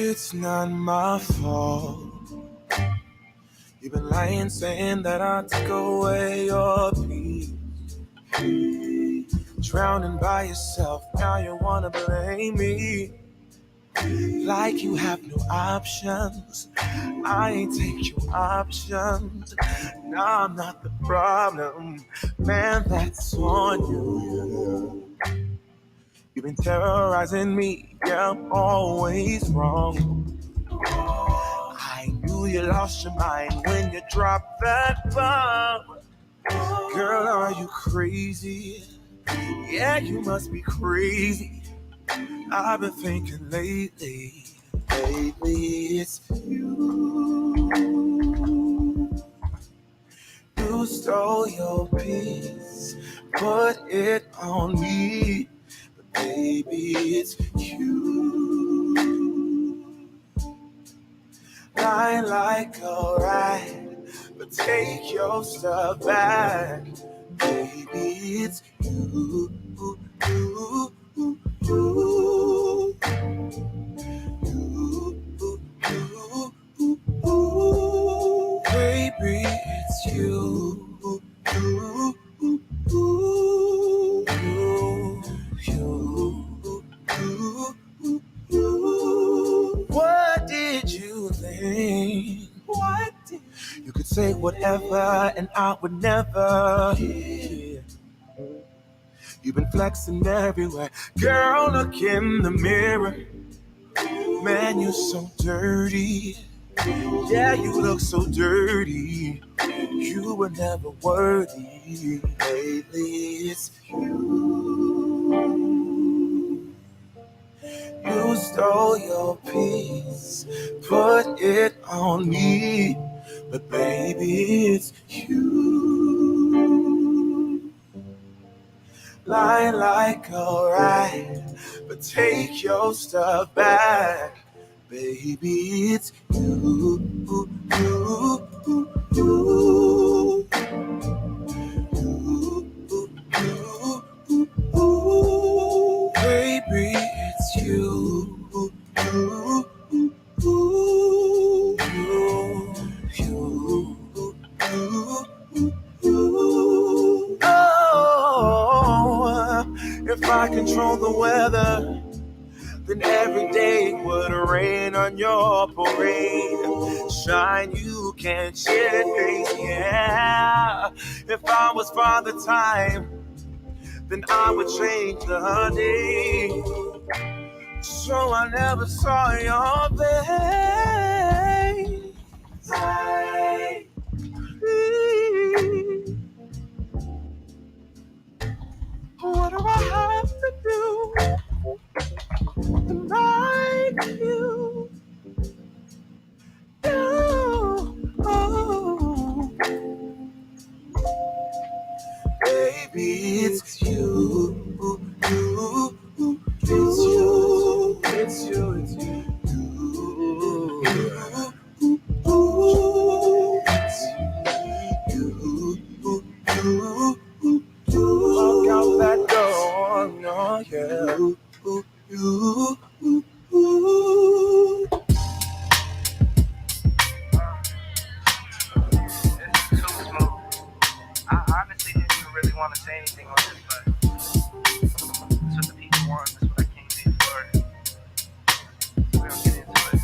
It's not my fault. You've been lying, saying that I took away your peace. Drowning by yourself, now you wanna blame me. Like you have no options. I ain't take your options. Now I'm not the problem. Man, that's on you. You've been terrorizing me. Yeah, I'm always wrong. I knew you lost your mind when you dropped that bomb. Girl, are you crazy? Yeah, you must be crazy. I've been thinking lately, it's you. You stole your peace, put it on me, but baby, it's you. Lie like a rat, but take your stuff back, baby, it's you. Baby, it's you. What did you think? You could say whatever and I would never hear. You've been flexing everywhere. Girl, look in the mirror. Man, you're so dirty. Yeah, you look so dirty. You were never worthy. Lately, it's you. You stole your peace, put it on me. But baby, it's you. Lie like a rat, but take your stuff back. Baby, it's you. Baby, it's you. Oh, if I control the weather, then every day would rain on your parade. Shine, you can't shed face, yeah. If I was Father Time, then I would change the day. So I never saw your face. What do I have to do to like you? Oh, baby, it's you. It's you. It's you. It's you. Walk out that door, no, yeah. I honestly didn't even really want to say anything on this, but that's what the people want. That's what I came here for. So we're gonna get into it.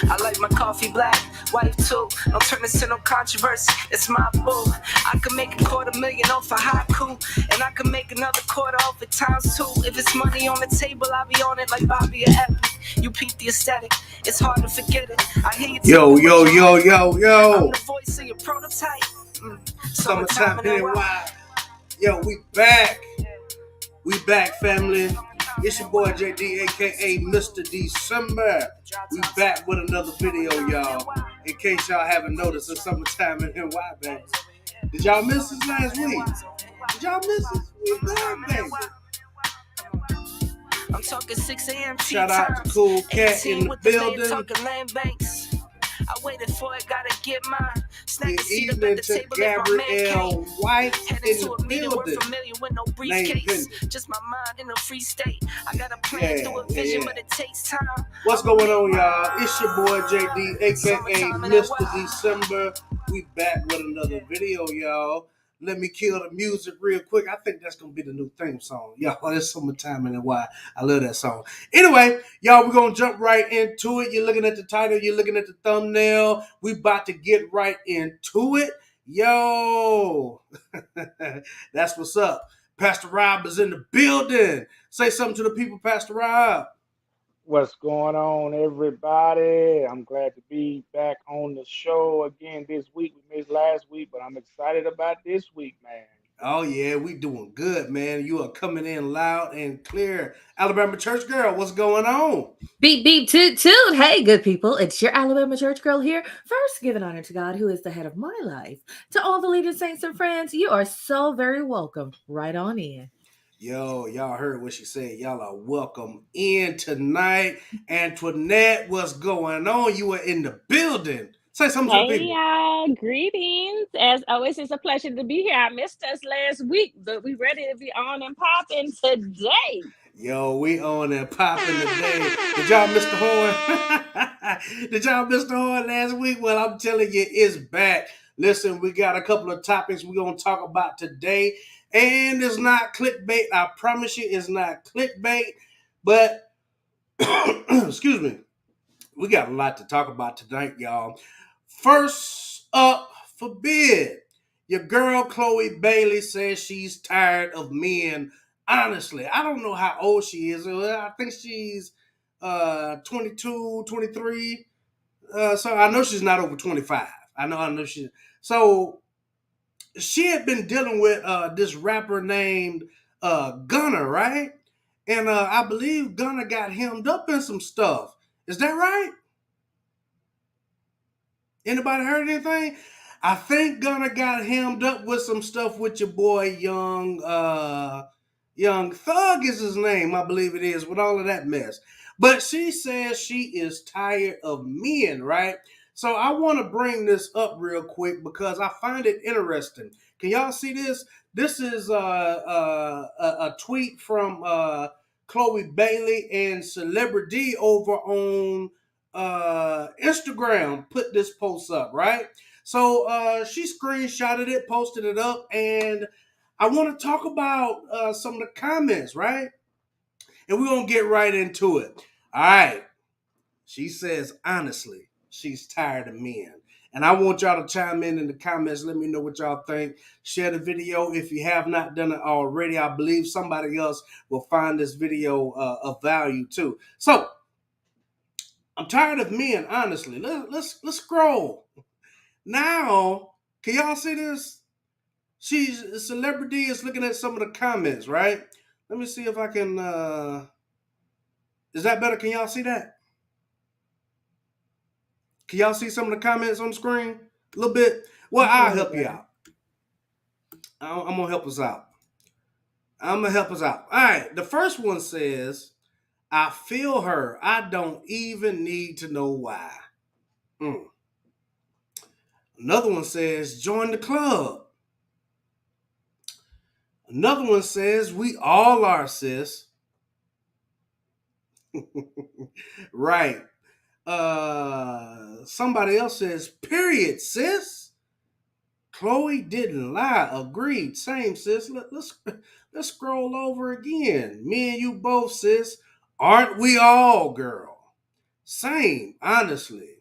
I like my coffee black, wife too. Don't turn this to no controversy. It's my boo. I can make $250,000 off a haiku, and I can make another quarter off it times two. If it's money on the table, I'll be on it like Bobby or Epic. You peep the aesthetic, it's hard to forget it. I hear you. Yo. I'm the voice of your prototype. Summertime NY. Yo, we back. We back, family. It's your boy JD, aka Mr. December. We back with another video, y'all. In case y'all haven't noticed, it's summertime in NY, baby. Did y'all miss us last week? Did y'all miss us? We back, baby. I'm talking 6 a.m. Shout out to Cool Cat in the building. I waited for it, gotta get mine. Snag a Good seat up at evening the to table if my man Gabrielle came. White Headed in to the a meeting, we're building. familiar with no Name briefcase. pending. Just my mind in a free state. I got a plan through a vision, but it takes time. What's going on, y'all? It's your boy JD, aka Summertime in Mr. NY. December. We back with another video, y'all. Let me kill the music real quick. I think that's gonna be the new theme song. Y'all, it's summertime in NY. I love that song. Anyway, y'all, we're gonna jump right into it. You're looking at the title, you're looking at the thumbnail. We about to get right into it. Yo, that's what's up. Pastor Rob is in the building. Say something to the people, Pastor Rob. What's going on, everybody? I'm glad to be back on the show again this week. We missed last week, but I'm excited about this week, man. Oh yeah, we doing good, man. You are coming in loud and clear. Alabama church girl, what's going on? Beep, beep, toot, toot. Hey, good people. It's your Alabama church girl here. First, giving honor to God, who is the head of my life. To all the leaders, saints, and friends, you are so very welcome. Right on in. Yo, y'all heard what she said. Y'all are welcome in tonight. Antoinette, what's going on? You are in the building. Say something to the Hey people. y'all, greetings. As always, it's a pleasure to be here. I missed us last week, but we ready to be on and popping today. Yo, we on and popping today. Did y'all miss the horn? Did y'all miss the horn last week? Well, I'm telling you, it's back. Listen, we got a couple of topics we're going to talk about today. And it's not clickbait. I promise you, it's not clickbait. But, excuse me, we got a lot to talk about tonight, y'all. First up for bid, your girl Chloe Bailey says she's tired of men. Honestly, I don't know how old she is. I think she's 22, 23. So I know she's not over 25. I know she's. So she had been dealing with this rapper named Gunner, right? And I believe Gunner got hemmed up in some stuff. Is that right? Anybody heard anything? I think Gunner got hemmed up with some stuff with your boy Young Thug is his name, I believe it is, with all of that mess. But she says she is tired of men, right? So I want to bring this up real quick because I find it interesting. Can y'all see this? This is a tweet from Chloe Bailey and Celebrity over on Instagram. Put this post up, right? So she screenshotted it, posted it up, and I want to talk about some of the comments, right? And we're going to get right into it. All right. She says, honestly, she's tired of men. And I want y'all to chime in the comments. Let me know what y'all think. Share the video if you have not done it already. I believe somebody else will find this video of value too. So I'm tired of men, honestly. Let's scroll. Now, can y'all see this? She's a celebrity is looking at some of the comments, right? Let me see if I can is that better? Can y'all see that? Can y'all see some of the comments on the screen? A little bit. Well, I'll help you out. I'm gonna help us out. I'm gonna help us out. All right. The first one says, I feel her. I don't even need to know why. Mm. Another one says, join the club. Another one says, we all are, sis. Right. Somebody else says, period, sis. Chloe didn't lie. Agreed. Same, sis. Let's scroll over again. Me and you both, sis. Aren't we all, girl? Same, honestly.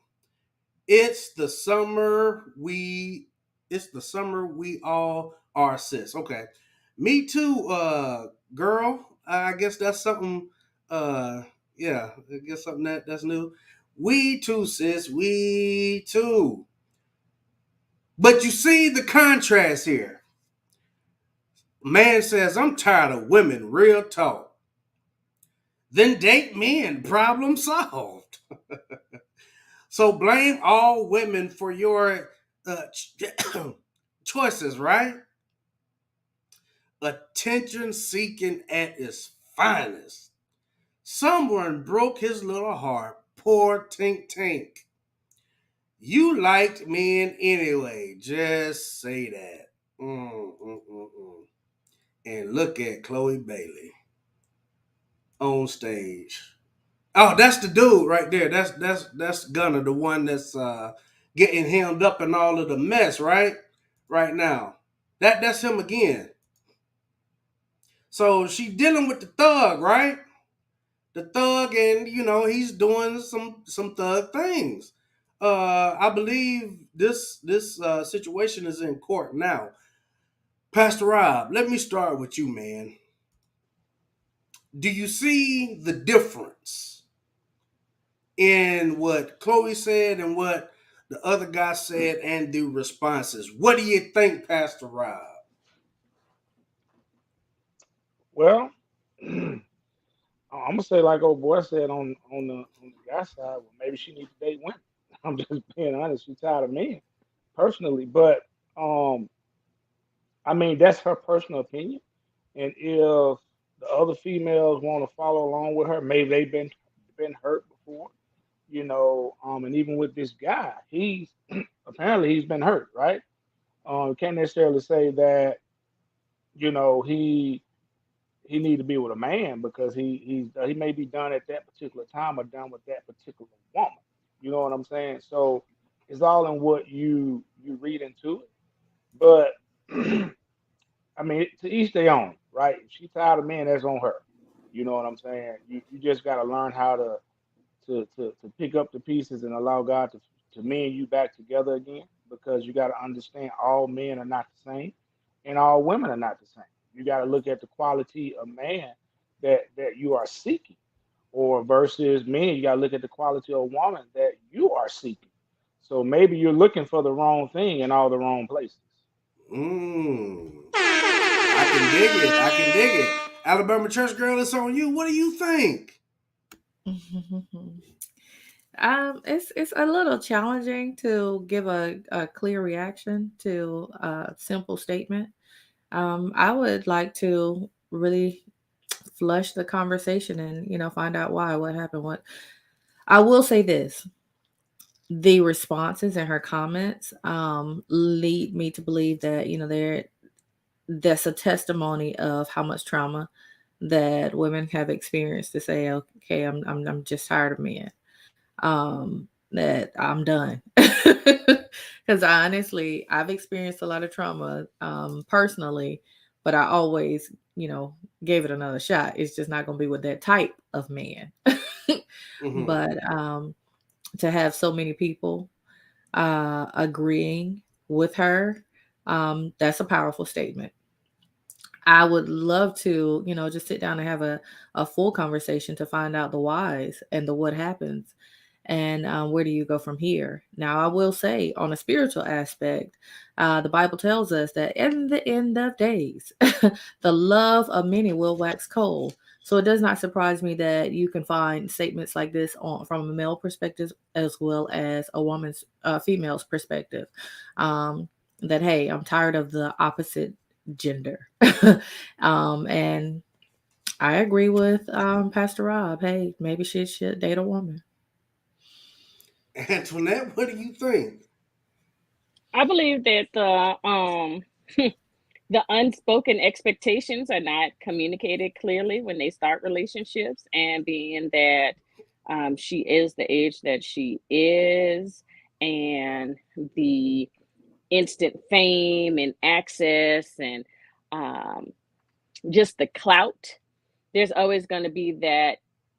It's the summer we all are, sis. Okay. Me too, girl. I guess that's something yeah, I guess something that's new. We too, sis. We too. But you see the contrast here. Man says, I'm tired of women, real talk. Then date men, problem solved. So blame all women for your choices, right? Attention seeking at its finest. Someone broke his little heart. Poor Tink Tink. You liked men anyway. Just say that. Mm, mm, mm, mm. And look at Chloe Bailey on stage. Oh, that's the dude right there. That's Gunner, the one that's getting hemmed up in all of the mess, right? Right now. That's him again. So she dealing with the thug, right? The thug, and he's doing some thug things. I believe this situation is in court now. Pastor Rob, let me start with you, man. Do you see the difference in what Chloe said and what the other guy said and the responses? What do you think, Pastor Rob? Well, I'm gonna say like old boy said on the guy side. Well, maybe she needs to date women. I'm just being honest. She's tired of men personally, but um, I mean that's her personal opinion. And if the other females want to follow along with her, maybe they've been hurt before, and even with this guy, he's apparently he's been hurt, right? Can't necessarily say that he need to be with a man because he may be done at that particular time or done with that particular woman. You know what I'm saying? So it's all in what you read into it. But I mean, to each their own, right? If she's tired of men, that's on her. You know what I'm saying? You just got to learn how to pick up the pieces and allow God to mend you back together again, because you got to understand all men are not the same and all women are not the same. You got to look at the quality of man that you are seeking, or versus men, you got to look at the quality of woman that you are seeking. So maybe you're looking for the wrong thing in all the wrong places. Mm, I can dig it. I can dig it. Alabama church girl, it's on you. What do you think? It's a little challenging to give a clear reaction to a simple statement. I would like to really flush the conversation and find out why, what happened, what. I will say this: the responses and her comments lead me to believe that that's a testimony of how much trauma that women have experienced, to say, okay, I'm just tired of men, that I'm done. Because honestly, I've experienced a lot of trauma personally, but I always, gave it another shot. It's just not going to be with that type of man. Mm-hmm. But to have so many people agreeing with her, that's a powerful statement. I would love to, just sit down and have a full conversation to find out the whys and the what happens, and where do you go from here. Now, I will say, on a spiritual aspect, the Bible tells us that in the end of days, the love of many will wax cold. So it does not surprise me that you can find statements like this from a male perspective as well as a woman's, female's perspective. Um, that, hey, I'm tired of the opposite gender. And I agree with Pastor Rob. Hey, maybe she should date a woman. Antoinette, what do you think? I believe that the unspoken expectations are not communicated clearly when they start relationships, and being that she is the age that she is, and the instant fame and access, and um, just the clout, there's always going to be that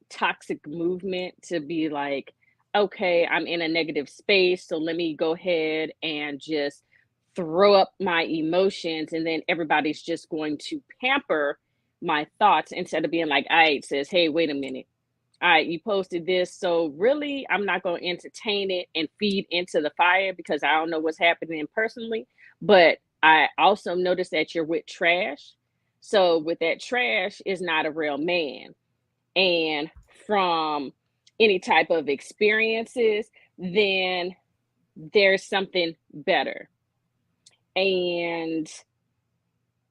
toxic movement to be like, okay, I'm in a negative space, so let me go ahead and just throw up my emotions, and then everybody's just going to pamper my thoughts instead of being like, all right, says, hey, wait a minute. All right, you posted this, so really, I'm not going to entertain it and feed into the fire because I don't know what's happening personally. But I also noticed that you're with trash. So with that trash is not a real man. And from any type of experiences, then there's something better. And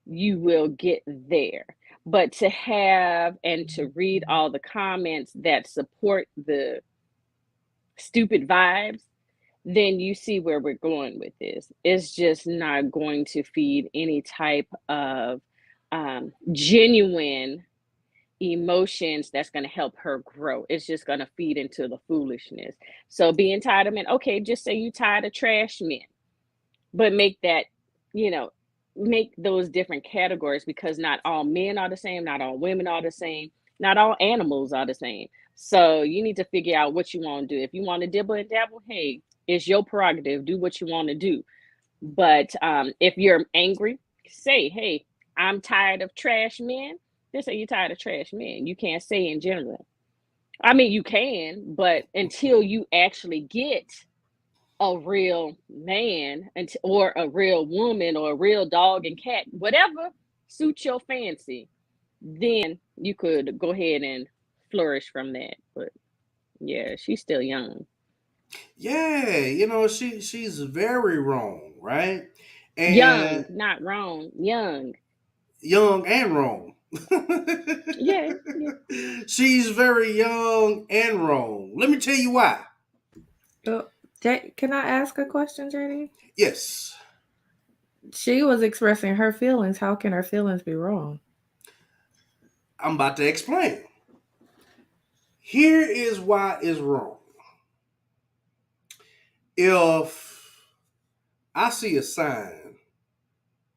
you will get there. But to have and to read all the comments that support the stupid vibes then you see where we're going with this. It's just not going to feed any type of genuine emotions that's going to help her grow. It's just going to feed into the foolishness. So being tired of men, okay, just say you tired of trash men, but make that, you know, make those different categories, because not all men are the same, not all women are the same, not all animals are the same. So you need to figure out what you want to do. If you want to dibble and dabble, hey, it's your prerogative. Do what you want to do. But if you're angry, say, hey, I'm tired of trash men. Just say you're tired of trash men. You can't say in general. I mean, you can, but until you actually get a real man or a real woman or a real dog and cat, whatever suits your fancy, then you could go ahead and flourish from that. But yeah, she's still young. Yeah, she's very wrong, right? Young, And not wrong, young. young and wrong. Yeah, yeah. She's very young and wrong. Let me tell you why. Oh, can I ask a question, JD? Yes, She was expressing her feelings. How can her feelings be wrong? I'm about to explain. Here is why it's wrong. If I see a sign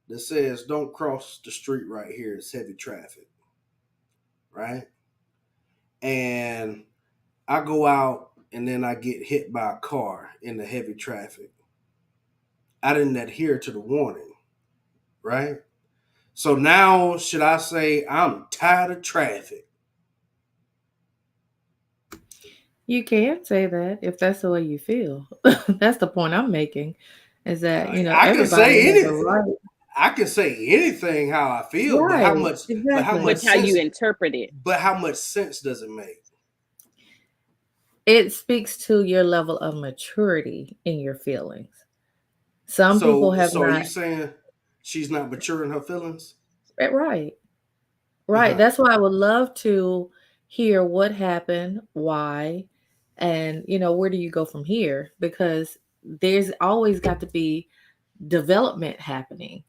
that says don't cross the street right here, it's heavy traffic, right? And I go out and then I get hit by a car in the heavy traffic. I didn't adhere to the warning, right? So now, should I say I'm tired of traffic? You can say that if that's the way you feel. That's the point I'm making. Is that I can everybody say has a anything. right. I can say anything how I feel, but how Right. much? But how Exactly. much But how you sense? interpret it. But how much sense does it make? It speaks to your level of maturity in your feelings. Some people So, have so are you not. saying she's not mature in her feelings? Right. Right. Okay. That's why I would love to hear what happened, why, and where do you go from here? Because there's always got to be development happening.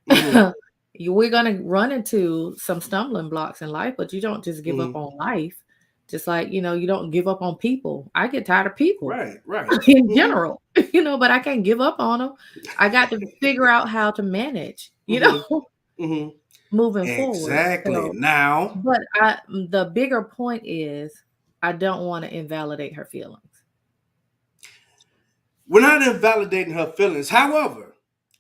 Mm-hmm. We're gonna run into some stumbling blocks in life, but you don't just give up Mm-hmm. on life. Just like, you don't give up on people. I get tired of people Right. Right. in Mm-hmm. general, but I can't give up on them. I got to figure out how to manage, Mm-hmm. Mm-hmm. moving forward. Exactly. So, Now, but the bigger point is I don't want to invalidate her feelings. we're not invalidating her feelings. However,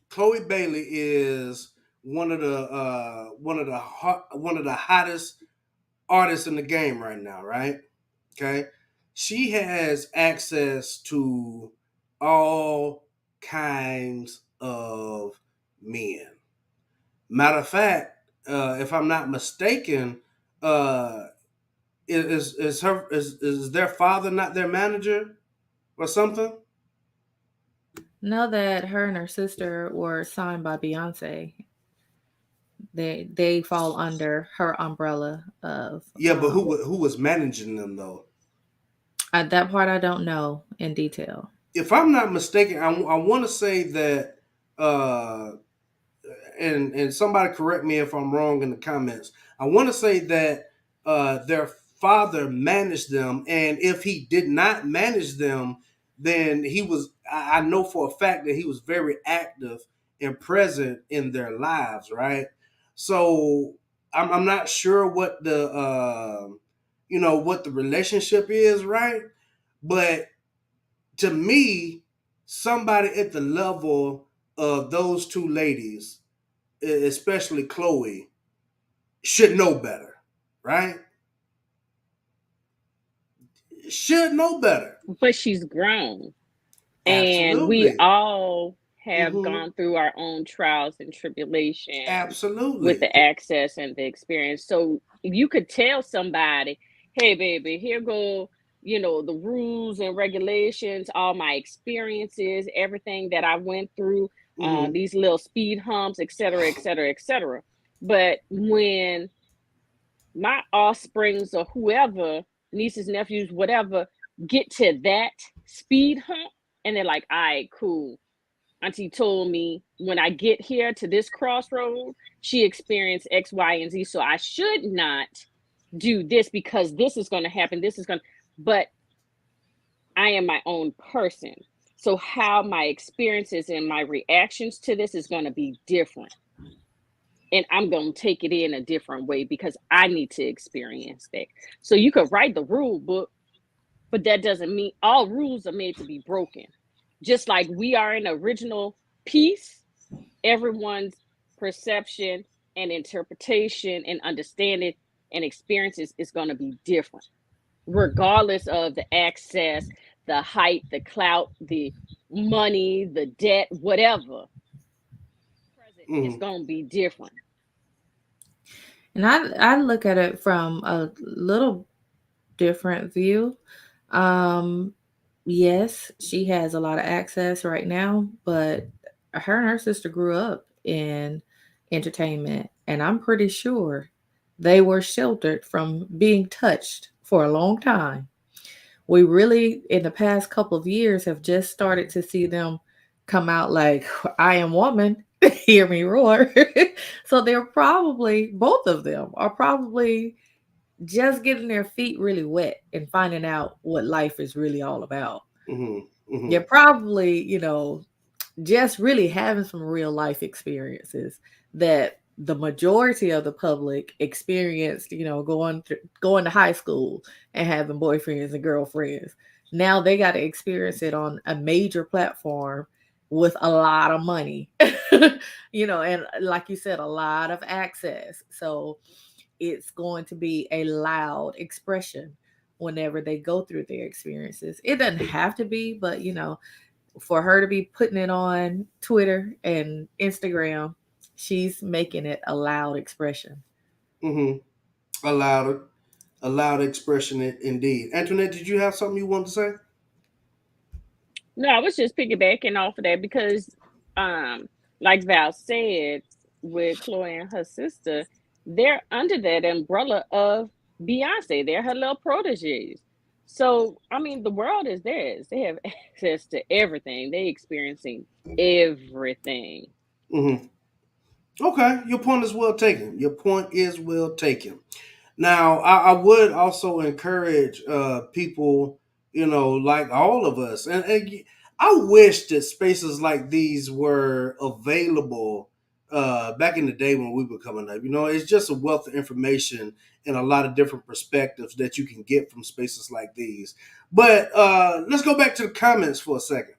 Chloe Bailey is one of the hottest artists in the game right now, right? Okay. She has access to all kinds of men. Matter of fact, if I'm not mistaken, uh, is their father not their manager or something? Know that her and her sister were signed by Beyonce. They fall under her umbrella of Yeah, but who was managing them though? that part I don't know in detail. If I'm not mistaken, I want to say that, uh, and somebody correct me if I'm wrong in the comments. I want to say that their father managed them, and if he did not manage them, then he was. I know for a fact that he was very active and present in their lives, right? So I'm not sure what the what the relationship is, right? But to me, somebody at the level of those two ladies, especially Chloe, should know better, right? Should know better. But she's grown. And we Absolutely. all have Mm-hmm. gone through our own trials and tribulations with Absolutely. the access and the experience. So you could tell somebody, hey baby, here go, the rules and regulations, all my experiences, everything that I went through, Mm-hmm. these little speed humps, et cetera, et cetera, et cetera. But when my offsprings or whoever, nieces, nephews, whatever, get to that speed hump And they're like, all right, cool. Auntie told me when I get here to this crossroad, she experienced X, Y, and Z. So I should not do this because this is going to happen. This is going to, but I am my own person. So how my experiences and my reactions to this is going to be different. And I'm going to take it in a different way because I need to experience that. So you could write the rule book, but that doesn't mean all rules are made to be broken. Just like we are an original piece, everyone's perception and interpretation and understanding and experiences is going to be different, regardless of the access, the height, the clout, the money, the debt, whatever. Present is Mm-hmm. going to be different. And I look at it from a little different view. Um, yes, she has a lot of access right now, but her and her sister grew up in entertainment, and I'm pretty sure they were sheltered from being touched for a long time. We really, in the past couple of years, have just started to see them come out like, I am woman, hear me roar. So they're probably, both of them are probably just getting their feet really wet and finding out what life is really all about. Mm-hmm. You're Mm-hmm. probably, just really having some real life experiences that the majority of the public experienced, going to high school and having boyfriends and girlfriends. Now they got to experience it on a major platform with a lot of money, and like you said, a lot of access. So it's going to be a loud expression whenever they go through their experiences. It doesn't have to be, but for her to be putting it on Twitter and Instagram, she's making it a loud expression. Mm-hmm. A loud, a loud expression, indeed. Antoinette, did you have something you wanted to say? No, I was just piggybacking off of that because, um, like Val said, with Chloe and her sister, they're under that umbrella of Beyonce. They're her little proteges. So, I mean, the world is theirs. They have access to everything. They experiencing everything. Mm-hmm. Okay, your point is well taken. Your point is well taken. Now, I would also encourage people, like all of us, and I wish that spaces like these were available back in the day when we were coming up. It's just a wealth of information and a lot of different perspectives that you can get from spaces like these. But let's go back to the comments for a second.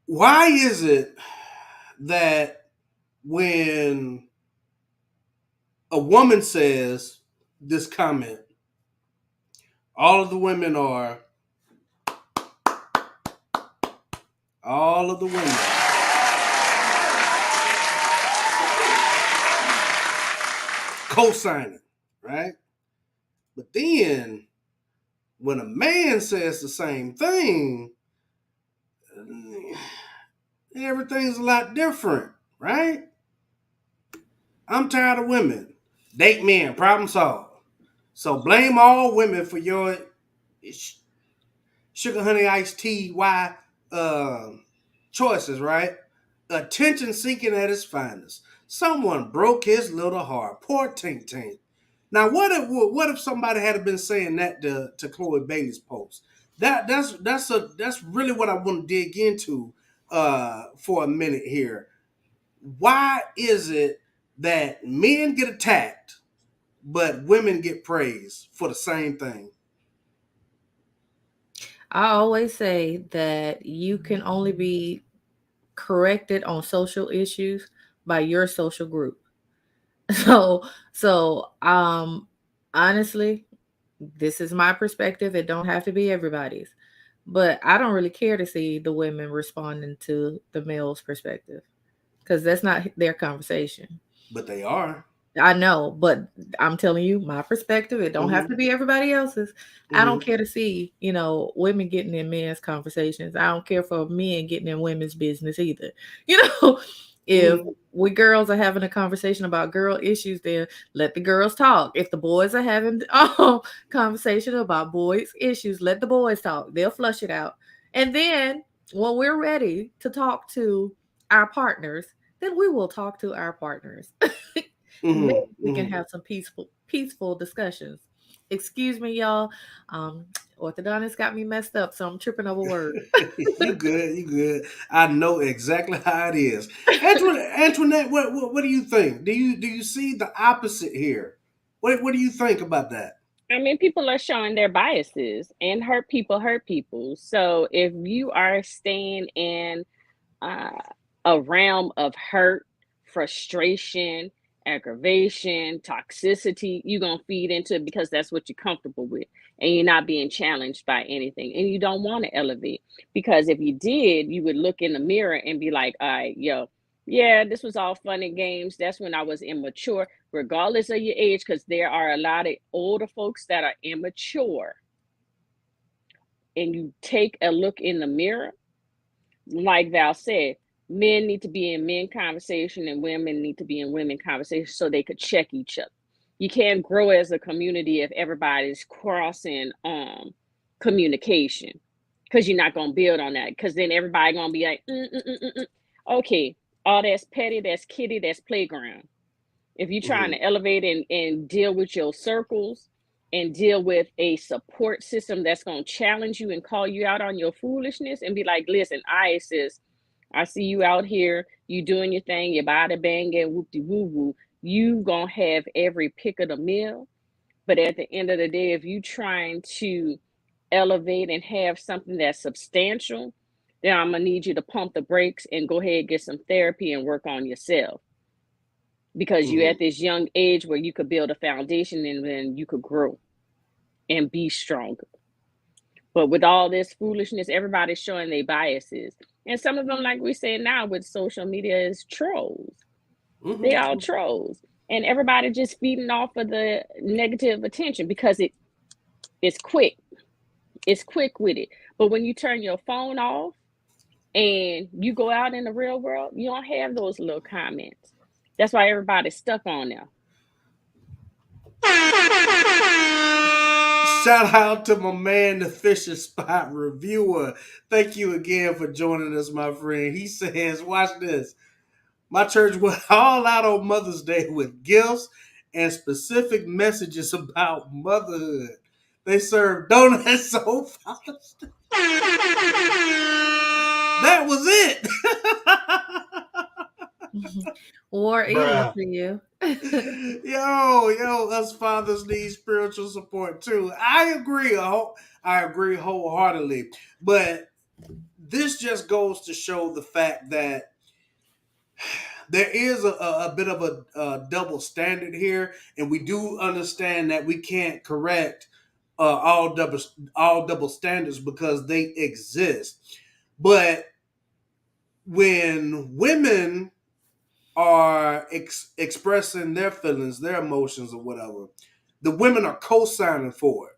Why is it that when a woman says this comment, all of the women are, all of the women co-signing, right? But then when a man says the same thing, everything's a lot different, right? I'm tired of women. Date men, problem solved. So blame all women for your sugar honey iced tea uh, choices, right? Attention seeking at its finest. Someone broke his little heart. Poor Tink Tink. Now, what if somebody had been saying that to Chloe Bailey's post? That's really what I want to dig into for a minute here. Why is it that men get attacked but women get praised for the same thing? I always say that you can only be corrected on social issues by your social group. So honestly, this is my perspective. It don't have to be everybody's. But I don't really care to see the women responding to the male's perspective because that's not their conversation. But they are. I know, but I'm telling you my perspective. It don't have Mm-hmm. to be everybody else's. I don't Mm-hmm. care to see, women getting in men's conversations. I don't care for men getting in women's business either. You know, If Mhm. we girls are having a conversation about girl issues, then let the girls talk. If the boys are having conversation about boys issues, let the boys talk. They'll flush it out. And then when we're ready to talk to our partners, then we will talk to our partners. Maybe Mhm. we can Mhm. have some peaceful discussions. Excuse me, y'all. Um, orthodontist got me messed up, so I'm tripping over words. You good? You good? I know exactly how it is. Antoinette, what do you think? Do you see the opposite here? What do you think about that? I mean, people are showing their biases, and hurt people hurt people. So if you are staying in uh, a realm of hurt, frustration, aggravation, toxicity, you're going to feed into it because that's what you're comfortable with. And you're not being challenged by anything. And you don't want to elevate. Because if you did, you would look in the mirror and be like, all right, yo, yeah, this was all fun and games. That's when I was immature, regardless of your age, because there are a lot of older folks that are immature. And you take a look in the mirror, like Val said, men need to be in men conversation and women need to be in women conversation so they could check each other. You can't grow as a community if everybody's crossing communication, because you're not going to build on that, because then everybody going to be like, okay, all that's petty, that's kitty, that's playground. If you're trying Mhm. to elevate and deal with your circles and deal with a support system that's going to challenge you and call you out on your foolishness and be like, listen, I sis, I see you out here, you doing your thing, you body banging, whoop de woo woo. You gonna have every pick of the meal, but at the end of the day, if you trying to elevate and have something that's substantial, then I'm gonna need you to pump the brakes and go ahead and get some therapy and work on yourself, because you're at Mhm. this young age where you could build a foundation and then you could grow and be stronger. But with all this foolishness, everybody's showing their biases. And some of them, like we say now with social media, is trolls. They Mhm. all trolls. And everybody just feeding off of the negative attention because it's quick. It's quick with it. But when you turn your phone off and you go out in the real world, you don't have those little comments. That's why everybody's stuck on there. Shout out to my man, the Fisher Spot Reviewer. Thank you again for joining us, my friend. He says, watch this. My church went all out on Mother's Day with gifts and specific messages about motherhood. They served donuts on Father's Day. That was it. War eagle Bruh. to you. Yo, us fathers need spiritual support too. I agree. I agree wholeheartedly. But this just goes to show the fact that there is a bit of a double standard here, and we do understand that we can't correct all double standards because they exist. But when women are expressing their feelings, their emotions, or whatever, the women are co-signing for it.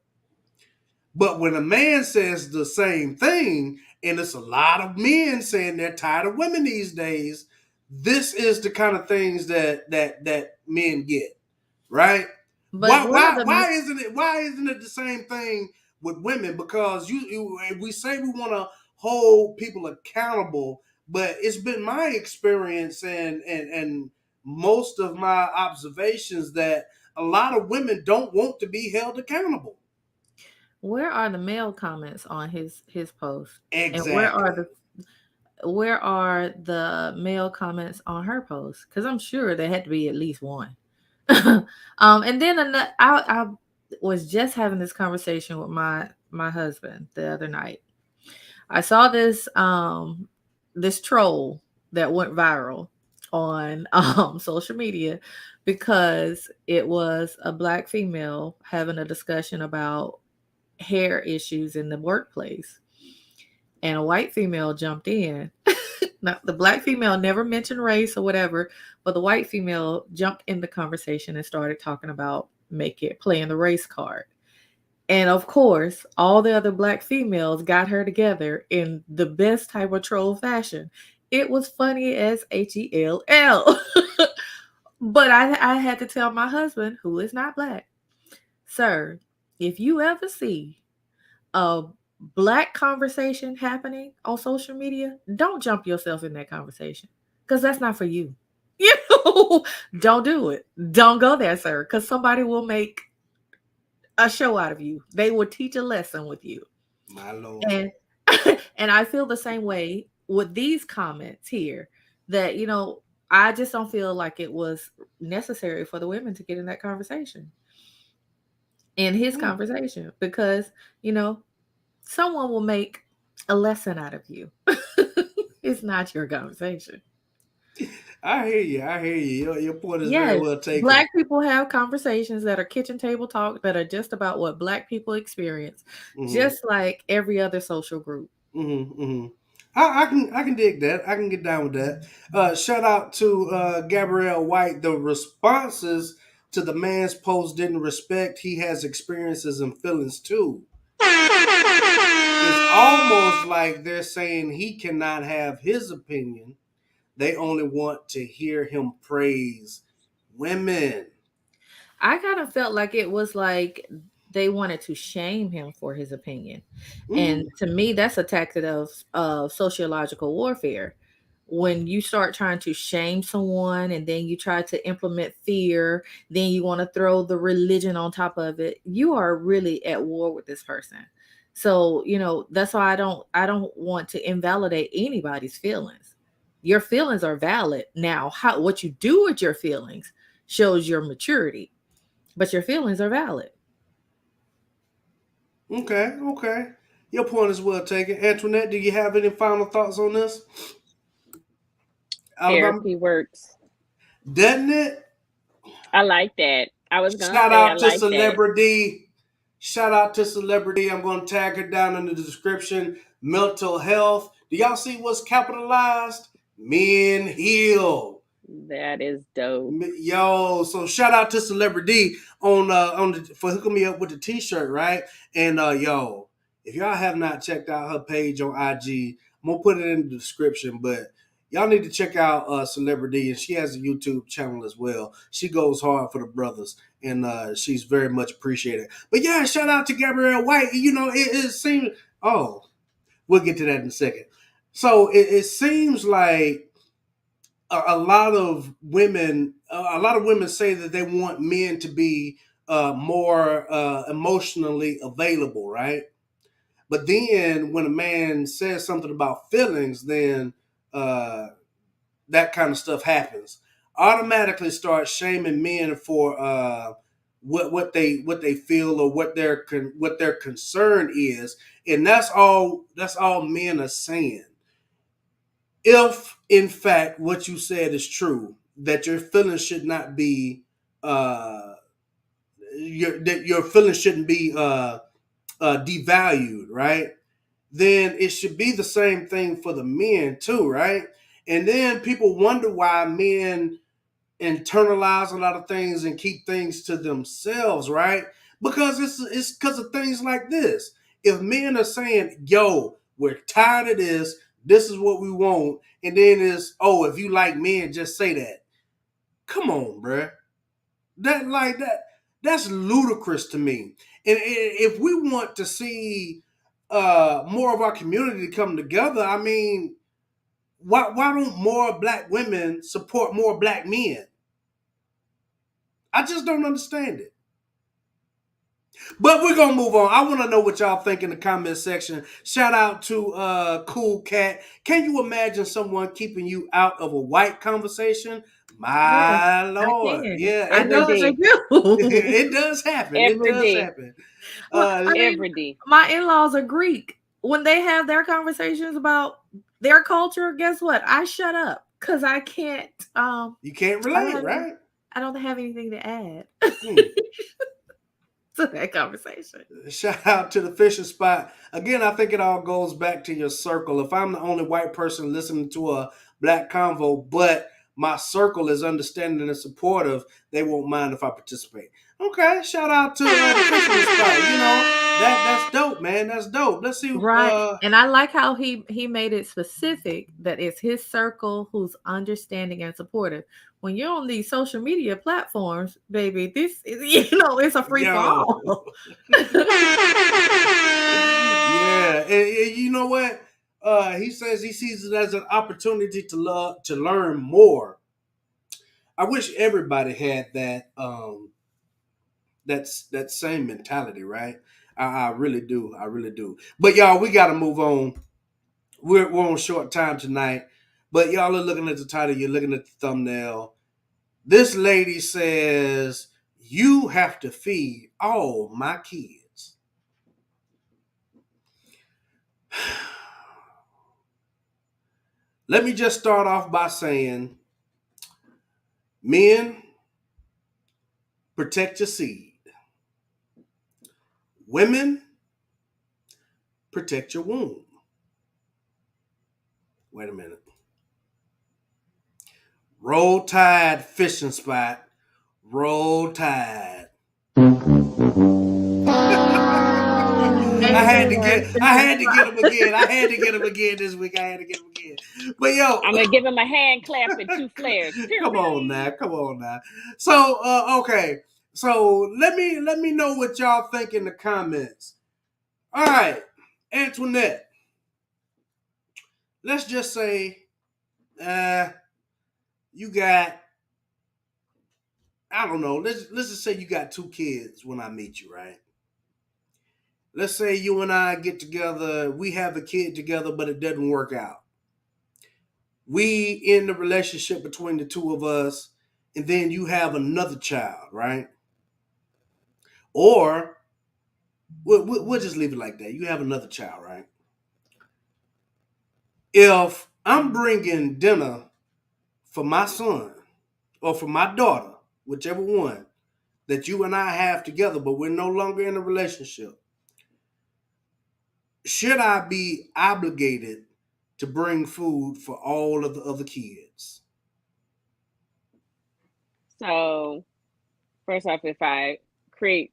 But when a man says the same thing, and it's a lot of men saying they're tired of women these days, this is the kind of things that men get, right? But Why one of why the why isn't it the same thing with women? Because we say we want to hold people accountable, but it's been my experience and most of my observations that a lot of women don't want to be held accountable. where are the male comments on his post? And Exactly. where are the male comments on her post? Because I'm sure there had to be at least one. And then I was just having this conversation with my husband the other night. I saw this troll that went viral on social media because it was a black female having a discussion about hair issues in the workplace, and a white female jumped in. Now, the black female never mentioned race or whatever, but the white female jumped in the conversation and started talking about playing the race card. And of course, all the other black females got her together in the best type of troll fashion It was funny as HELL. But I had to tell my husband, who is not black, sir, if you ever see a black conversation happening on social media, don't jump yourself in that conversation because that's not for you. You know, don't do it. Don't go there, sir, because somebody will make a show out of you. They will teach a lesson with you. My Lord. And and I feel the same way with these comments here that, I just don't feel like it was necessary for the women to get in that conversation, in his Hmm. conversation, because, you know, someone will make a lesson out of you. It's not your conversation. I hear you. I hear you. Your point is very Yes, well taken. black people have conversations that are kitchen table talk that are just about what black people experience, Hmm. just like every other social group. Hmm. Hmm. I can dig that. I can get down with that. Shout out to Gabrielle White. The responses to the man's post didn't respect. He has experiences and feelings too. It's almost like they're saying he cannot have his opinion. They only want to hear him praise women. I kind of felt like it was like they wanted to shame him for his opinion. And Mm, to me, that's a tactic of sociological warfare. When you start trying to shame someone and then you try to implement fear, then you want to throw the religion on top of it, you are really at war with this person. So, that's why I don't want to invalidate anybody's feelings. Your feelings are valid. Now, what you do with your feelings shows your maturity, but your feelings are valid. okay, okay. Your point is well taken. Antoinette, do you have any final thoughts on this? Alabama, Therapy works. doesn't it? I like that. I was gonna Shout say I out to like that. Celebrity. Shout out to Celebrity. I'm going to tag her down in the description. Mental health. Do y'all see what's capitalized? Men heal. That is dope. Yo, so shout out to Celebrity for hooking me up with the t-shirt, right? And yo, if y'all have not checked out her page on IG, I'm gonna put it in the description, but y'all need to check out Celebrity, and she has a YouTube channel as well. She goes hard for the brothers, and she's very much appreciated. But yeah, shout out to Gabrielle White. It seems, oh, we'll get to that in a second. So it seems like a lot of women say that they want men to be more emotionally available, right? But then when a man says something about feelings, then uh, that kind of stuff happens. Automatically start shaming men for what they feel or what their concern is, and that's all men are saying. If in fact what you said is true, that your feelings should not be uh your feelings shouldn't be devalued, right? Then it should be the same thing for the men too, right? And then people wonder why men internalize a lot of things and keep things to themselves, right? Because it's because of things like this. If men are saying, "Yo, we're tired of this. This is what we want," and then it's, "Oh, if you like men, just say that." Come on, bruh. That's ludicrous to me. And if we want to see more of our community come together, I mean, why don't more black women support more black men? I just don't understand it. But we're gonna move on. I want to know what y'all think in the comment section. Shout out to Cool Cat. Can you imagine someone keeping you out of a white conversation? Yes, My I lord, can. yeah, I it Every know does. they day. do. It does happen. It Every does day. happen. Well, Uh, I mean, Every day. my in-laws are Greek. When they have their conversations about their culture, guess what? I shut up because I can't. you can't I don't relate, have any, right? I don't have anything to add Hmm. to that conversation. Shout out to the fishing spot. Again, I think it all goes back to your circle. If I'm the only white person listening to a black convo, but my circle is understanding and supportive, they won't mind if I participate. Okay, shout out to the fisherman spot. That's dope, man. That's dope. Let's see. Right. And I like how he made it specific that it's his circle who's understanding and supportive. When you're on these social media platforms, baby, this is, it's a free for all. Yeah, and you know what? He says he sees it as an opportunity to learn more. I wish everybody had that same mentality, right? I really do. I really do. But y'all, we got to move on. We're on short time tonight. But y'all are looking at the title. You're looking at the thumbnail. This lady says, "You have to feed all my kids." Let me just start off by saying, men, protect your seed. Women, protect your womb. Wait a minute. Roll Tide fishing spot. Roll Tide. I had to get him again. I had to get him again this week. I had to get him again. But yo, I'm gonna give him a hand clap and 2 flares. Come on now. So okay. So let me know what y'all think in the comments. All right, Antoinette. Let's just say you got, I don't know, let's just say you got 2 kids when I meet you, right? Let's say you and I get together, we have a kid together, but it doesn't work out. We end the relationship between the 2 of us, and then you have another child, right? Or we'll just leave it like that. You have another child, right? If I'm bringing dinner for my son or for my daughter, whichever one that you and I have together, but we're no longer in a relationship, should I be obligated to bring food for all of the other kids? So, first off, if I create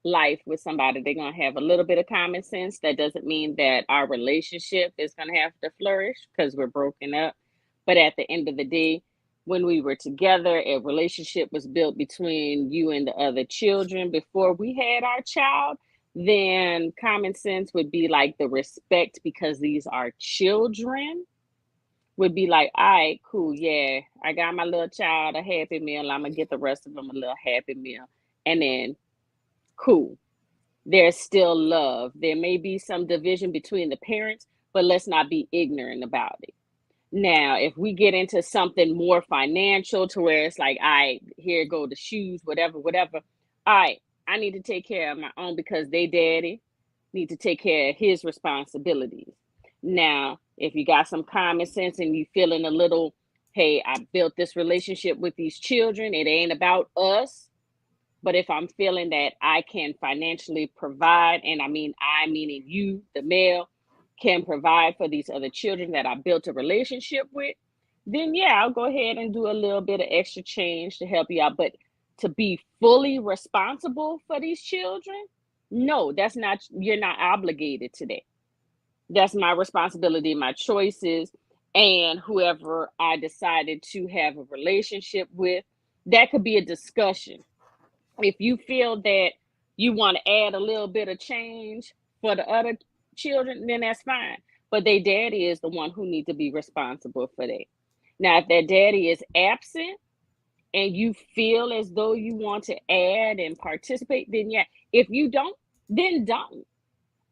life with somebody, they're going to have a little bit of common sense. That doesn't mean that our relationship is going to have to flourish because we're broken up. But at the end of the day, when we were together, a relationship was built between you and the other children before we had our child. Then common sense would be like the respect, because these are children, would be like, all right, cool, yeah, I got my little child a Happy Meal. I'm gonna get the rest of them a little Happy Meal, and then cool. There's still love. There may be some division between the parents, but let's not be ignorant about it. Now, if we get into something more financial to where it's like, all right, here go the shoes, whatever, whatever. All right, I need to take care of my own because they daddy need to take care of his responsibilities. Now, if you got some common sense and you feeling a little, hey, I built this relationship with these children, it ain't about us. But if I'm feeling that I can financially provide, and I meaning you, the male, can provide for these other children that I built a relationship with, then yeah, I'll go ahead and do a little bit of extra change to help you out. But to be fully responsible for these children, no, you're not obligated to that. That's my responsibility, my choices, and whoever I decided to have a relationship with. That could be a discussion. If you feel that you want to add a little bit of change for the other children, then that's fine. But their daddy is the one who needs to be responsible for that. Now, if their daddy is absent and you feel as though you want to add and participate, then yeah. If you don't, then don't.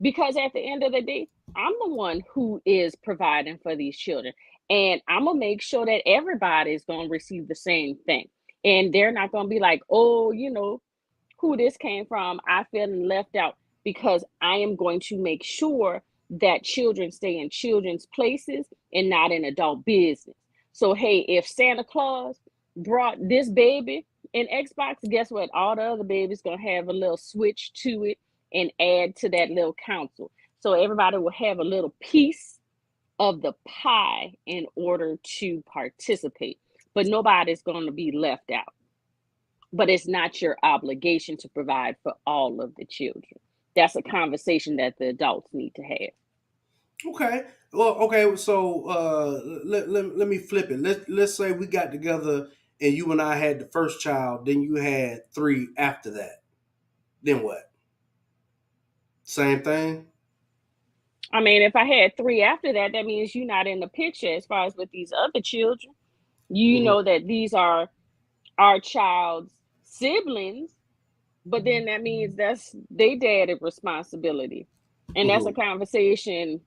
Because at the end of the day, I'm the one who is providing for these children. And I'm going to make sure that everybody is going to receive the same thing. And they're not going to be like, oh, who this came from, I feel left out, because I am going to make sure that children stay in children's places and not in adult business. So, hey, if Santa Claus brought this baby in Xbox, guess what? All the other babies going to have a little switch to it and add to that little council. So everybody will have a little piece of the pie in order to participate. but nobody's going to be left out. But it's not your obligation to provide for all of the children. That's a conversation that the adults need to have. Okay. Well, okay. So let me flip it. Let's say we got together and you and I had the first child, then you had 3 after that. Then what? Same thing. I mean, if I had 3 after that, that means you're not in the picture as far as with these other children. You know that these are our child's siblings, but then that means that's their dad's responsibility. And that's a conversation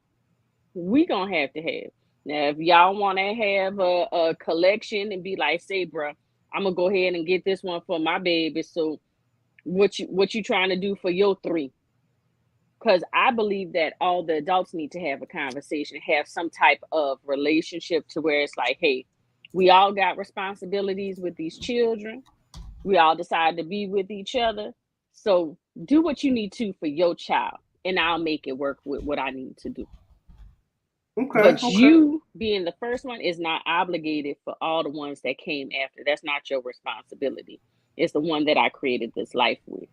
we gonna have to have. Now, if y'all want to have a collection and be like, say, bro, I'm gonna go ahead and get this one for my baby. So what you trying to do for your 3? Because I believe that all the adults need to have a conversation, have some type of relationship to where it's like, hey, we all got responsibilities with these children. We all decide to be with each other. So do what you need to for your child, and I'll make it work with what I need to do. But you being the first one is not obligated for all the ones that came after. That's not your responsibility. It's the one that I created this life with.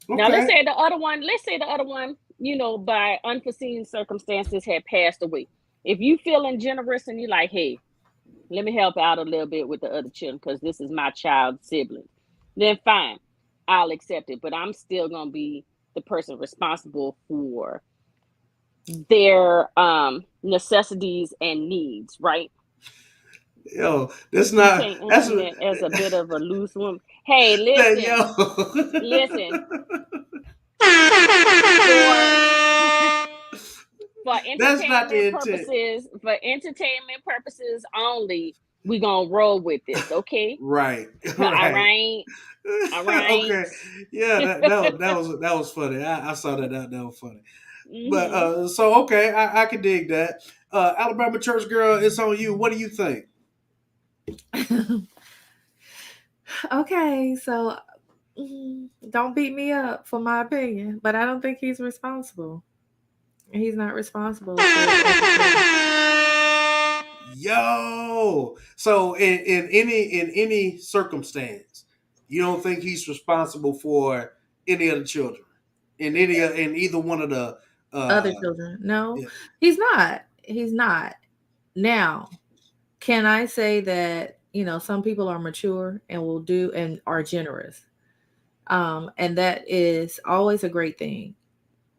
Now let's say the other one, by unforeseen circumstances had passed away. If you feeling generous and you're like, hey, let me help out a little bit with the other children because this is my child's sibling, then fine, I'll accept it. But I'm still gonna be the person responsible for their necessities and needs, right? Yo, that's not. That's as a bit of a loose woman. Hey, listen, listen. For entertainment purposes only, we gonna roll with this, okay? Right. All right. Okay. Yeah, that was funny. I saw that. That was funny. But so okay, I can dig that. Alabama church girl, it's on you. What do you think? Okay, so don't beat me up for my opinion, but I don't think he's responsible. He's not responsible. Yo, so in any circumstance, you don't think he's responsible for any of the children in either one of the other children? No, yeah. He's not. He's not. Now, can I say that some people are mature and will do and are generous, and that is always a great thing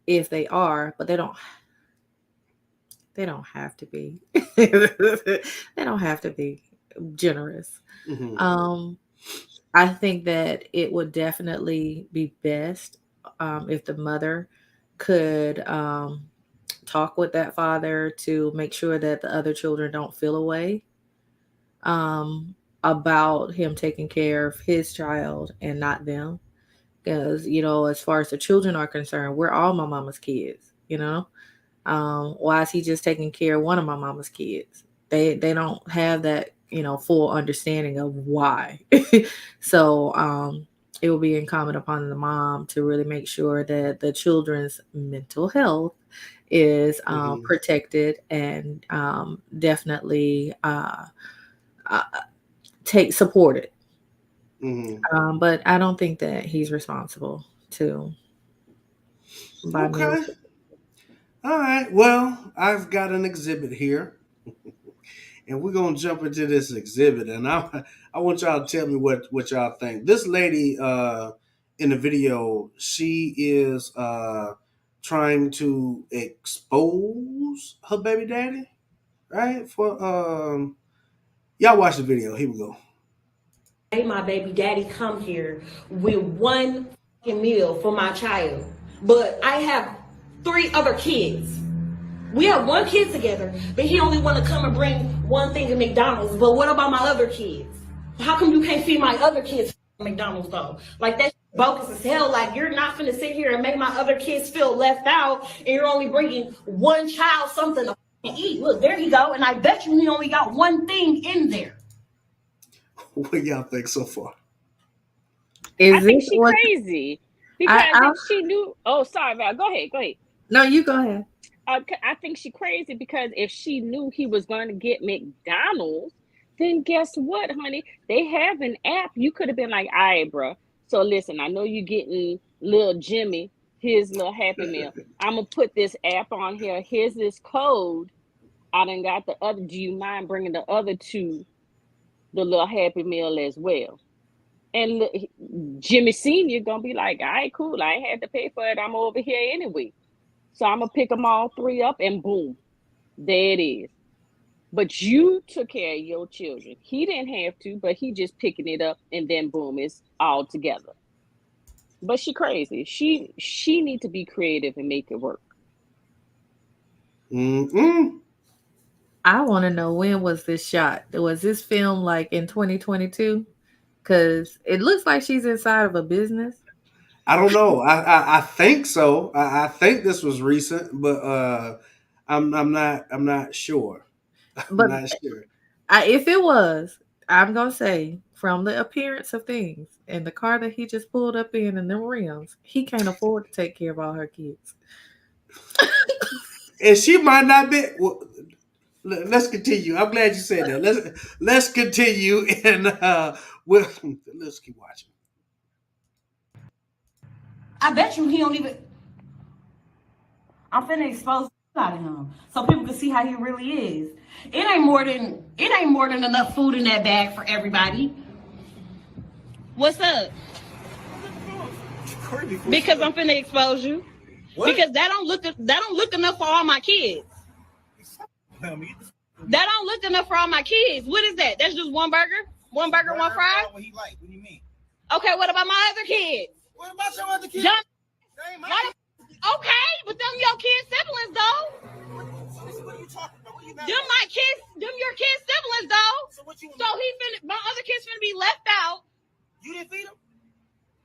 if they are, but they don't have to be. They don't have to be generous. I think that it would definitely be best if the mother could talk with that father to make sure that the other children don't feel away about him taking care of his child and not them. Because, as far as the children are concerned, we're all my mama's kids, why is he just taking care of one of my mama's kids? They don't have that, full understanding of why. So it will be incumbent upon the mom to really make sure that the children's mental health is protected and definitely supported. But I don't think that he's responsible to buy meals. All right. Well, I've got an exhibit here, and we're gonna jump into this exhibit, and I want y'all to tell me what y'all think. This lady in the video, she is trying to expose her baby daddy, right? For y'all watch the video. Here we go. My baby daddy come here with one meal for my child, but I have 3 other kids. We have 1 kid together, but he only want to come and bring one thing to McDonald's. But what about my other kids? How come you can't feed my other kids McDonald's though? Like, that's bogus as hell. Like, you're not finna sit here and make my other kids feel left out, and you're only bringing one child something to eat. Look, there you go. And I bet you he only got one thing in there. What y'all think so far? I think she's crazy because if she knew. Oh, sorry, Val. Go ahead. No, you go ahead. I think she's crazy because if she knew he was going to get McDonald's, Then guess what, honey? They have an app. You could have been like, all right, bro. So listen, I know you're getting little Jimmy his little Happy Meal. I'm gonna put this app on here. Here's this code. I done got the other. Do you mind bringing the other two the little Happy Meal as well? And look, Jimmy Senior gonna be like, all right, cool. I ain't had to pay for it. I'm over here anyway. So I'm gonna pick them all three up, and boom, there it is. But you took care of your children. He didn't have to, but he just picking it up, and then boom, it's all together. But she crazy. She need to be creative and make it work. Mm-mm. I want to know, when was this shot? Was this film like in 2022? Because it looks like she's inside of a business. I don't know. I think so. I think this was recent, but I'm not sure. I'm But not sure. if it was, I'm gonna say, from the appearance of things and the car that he just pulled up in and the rims, he can't afford to take care of all her kids. And she might not be. Well, let's continue. I'm glad you said that. Let's continue and let's keep watching. I bet you he don't even. I'm finna expose out of him so people can see how he really is. It ain't more than enough food in that bag for everybody. What's up? Because I'm finna expose you. What? Because that don't look enough for all my kids. That don't look enough for all my kids. What is that? That's just one burger? One burger, one fry? What he like? What do you mean? Okay, what about my other kids? What about your other kids? Okay, but them your kids' siblings though. What are you talking about? What you them my kids, them your kids' siblings though. So what you? So my other kids finna be left out. You didn't feed them?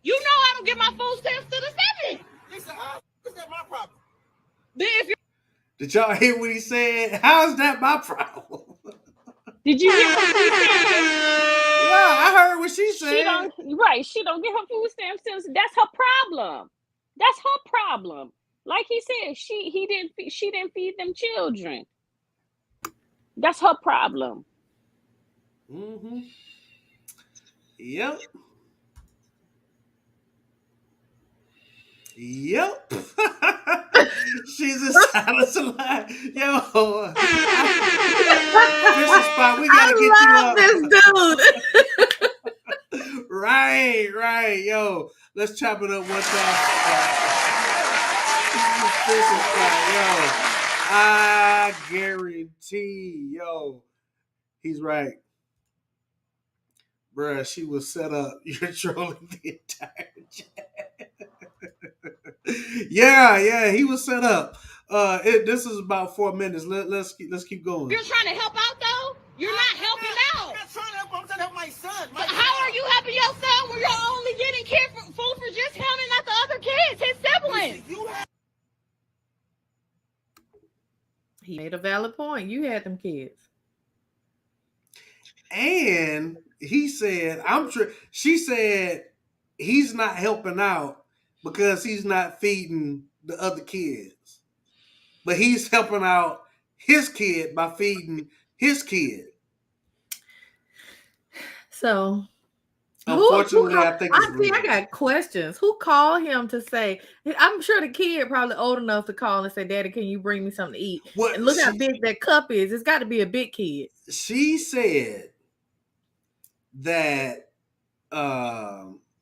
You know I don't give my food stamps to the seven. Listen, is that my problem? Then if you Did y'all hear what he said? How is that my problem? Did you hear what she said? Yeah, I heard what she said. She don't get her food stamps. That's her problem. That's her problem. Like he said, she didn't feed them children. That's her problem. Mm-hmm. Yep. Yep. She's a silence alive. Yo. Fishing spot, we gotta I get you up. This dude. Right. Yo. Let's chop it up one time. Fishing spot, yo. I guarantee, yo. He's right. Bruh, she was set up. You're trolling the entire chat. Yeah, he was set up. This is about 4 minutes. Let's keep going. You're trying to help out though? You're not helping out. I'm not trying to help. I'm trying to help my son. How are you helping your son when you're only getting food for just him and not the other kids, his siblings? He made a valid point. You had them kids. And he said, she said he's not helping out because he's not feeding the other kids. But he's helping out his kid by feeding his kid. So, unfortunately, I think I got questions. Who called him to say? I'm sure the kid probably old enough to call and say, "Daddy, can you bring me something to eat?" And look how big that cup is. It's got to be a big kid. She said that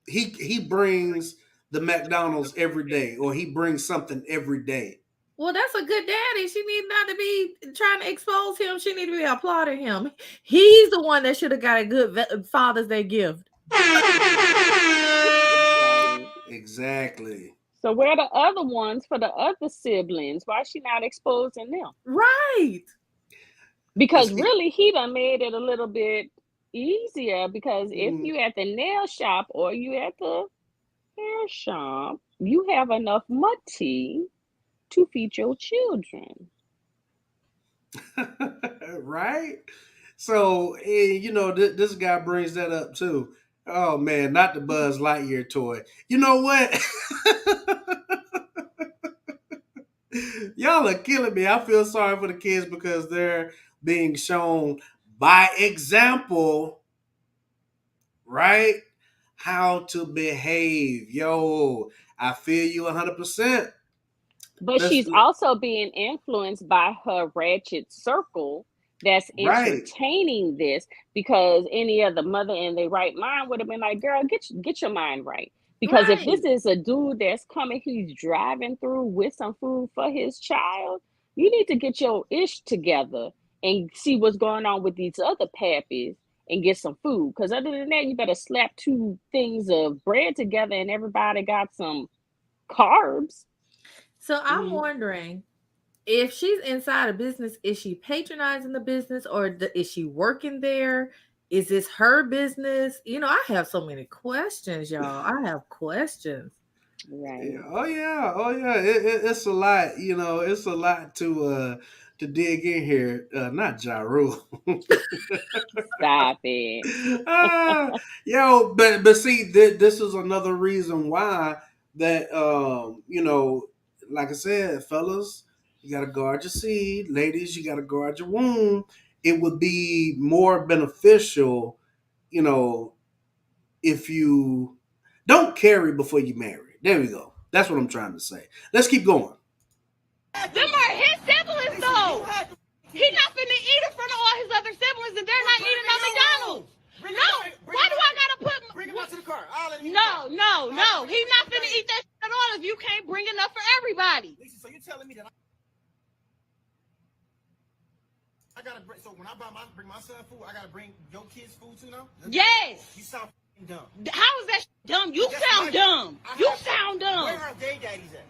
he brings the McDonald's every day, or he brings something every day. Well, that's a good daddy. She need not to be trying to expose him. She need to be applauding him. He's the one that should have got a good Father's Day gift. Exactly. So where are the other ones for the other siblings? Why is she not exposing them? Right. Because really, he done made it a little bit easier, because if you at the nail shop or you at the hair shop, you have enough money to feed your children. Right? So, this guy brings that up too. Oh man, not the Buzz Lightyear toy. You know what? Y'all are killing me. I feel sorry for the kids because they're being shown by example, right? How to behave. Yo, I feel you 100%. But Let's she's also being influenced by her ratchet circle that's right. entertaining this, because any other mother in their right mind would have been like, girl, get your mind right. Because if Right. this is a dude that's coming, he's driving through with some food for his child, you need to get your ish together and see what's going on with these other pappies and get some food. Because other than that, you better slap two things of bread together and everybody got some carbs. So I'm Mhm. wondering, if she's inside a business, is she patronizing the business, or is she working there? Is this her business? I have so many questions, y'all. I have questions. Yeah. Right. Oh yeah, oh yeah. It's a lot, It's a lot to dig in here. Not Ja Rule. Stop it. Ah, yo, but see, this is another reason why that like I said, fellas, you gotta guard your seed. Ladies, you gotta guard your womb. It would be more beneficial, you know, if you don't carry before you marry. There we go. That's what I'm trying to say. Let's keep going. Them are his siblings, though. He not finna eat in front of all his other siblings, and they're not eating on McDonald's. No, why do I gotta put? Bring him out to the car. No. He's not finna eat that shit at all if you can't bring enough for everybody. Lisa, so you telling me that I gotta bring? So when I bring my son food, I gotta bring your kids food too now? Yes. You sound dumb. How is that dumb? You sound dumb. You sound dumb. Where are their daddies at?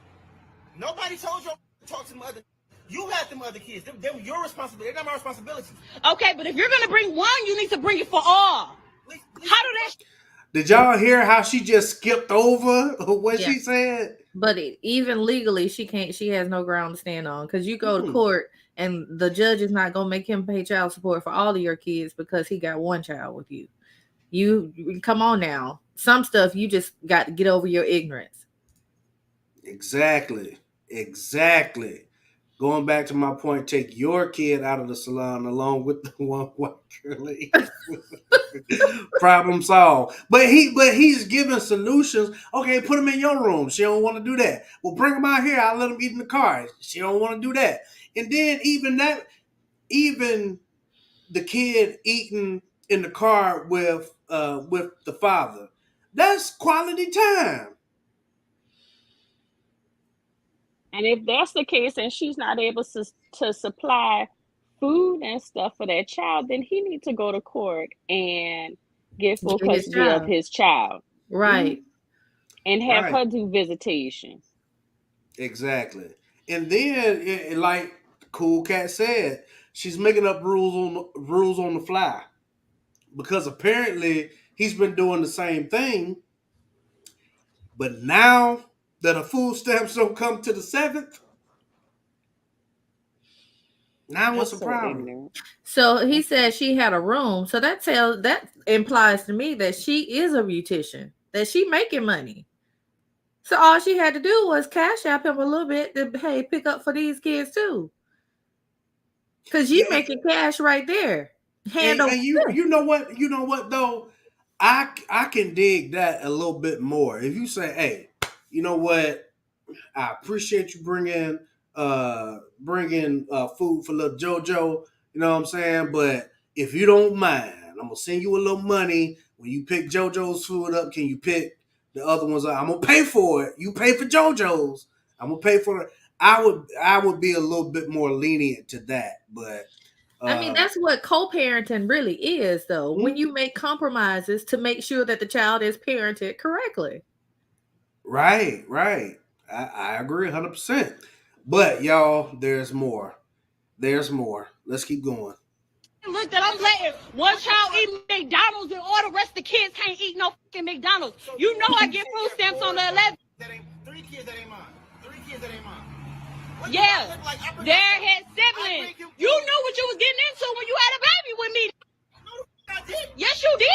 Nobody told you to talk to them other. You had them other kids. They're your responsibility. They're not my responsibility. Okay, but if you're gonna bring one, you need to bring it for all. How do that? Did y'all hear how she just skipped over what Yeah. she said? But even legally, she can't. She has no ground to stand on, because you go to court and the judge is not gonna make him pay child support for all of your kids because he got one child with you. You come on now. Some stuff you just got to get over your ignorance. Exactly. Going back to my point, take your kid out of the salon along with the one white girl. Problem solved. But he's giving solutions. Okay, put him in your room. She don't want to do that. Well, bring him out here. I'll let him eat in the car. She don't want to do that. And then even the kid eating in the car with the father. That's quality time. And if that's the case and she's not able to supply food and stuff for that child, then he needs to go to court and get full Get his custody of child. his child Right. and have Right. her do visitation. Exactly. And then, like Cool Cat said, she's making up rules on the fly because apparently he's been doing the same thing. But now that the food stamps don't come to the 7th, now what's That's the so problem? ignorant. So he said she had a room. So that implies to me that she is a beautician, that she making money. So all she had to do was cash app him a little bit to, hey, pick up for these kids too. Because you Yeah, making cash right there. Hand over and fist. you know what though, I can dig that a little bit more. If you say, hey, you know what, I appreciate you bringing food for little JoJo. You know what I'm saying? But if you don't mind, I'm gonna send you a little money when you pick JoJo's food up. Can you pick the other ones up? I'm gonna pay for it. You pay for JoJo's. I'm gonna pay for it. I would be a little bit more lenient to that, but I mean, uh, that's what co-parenting really is, though. When hmm? you make compromises to make sure that the child is parented correctly. Right. I agree 100%. But y'all, there's more. There's more. Let's keep going. Look, that I'm letting one child eat McDonald's and all the rest of the kids can't eat no fucking McDonald's. You know I get food stamps on the 11th. That ain't 3 kids that ain't mine. 3 kids that ain't mine. Yeah, they're his siblings. You knew what you was getting into when you had a baby with me. No, I did. Yes, you did.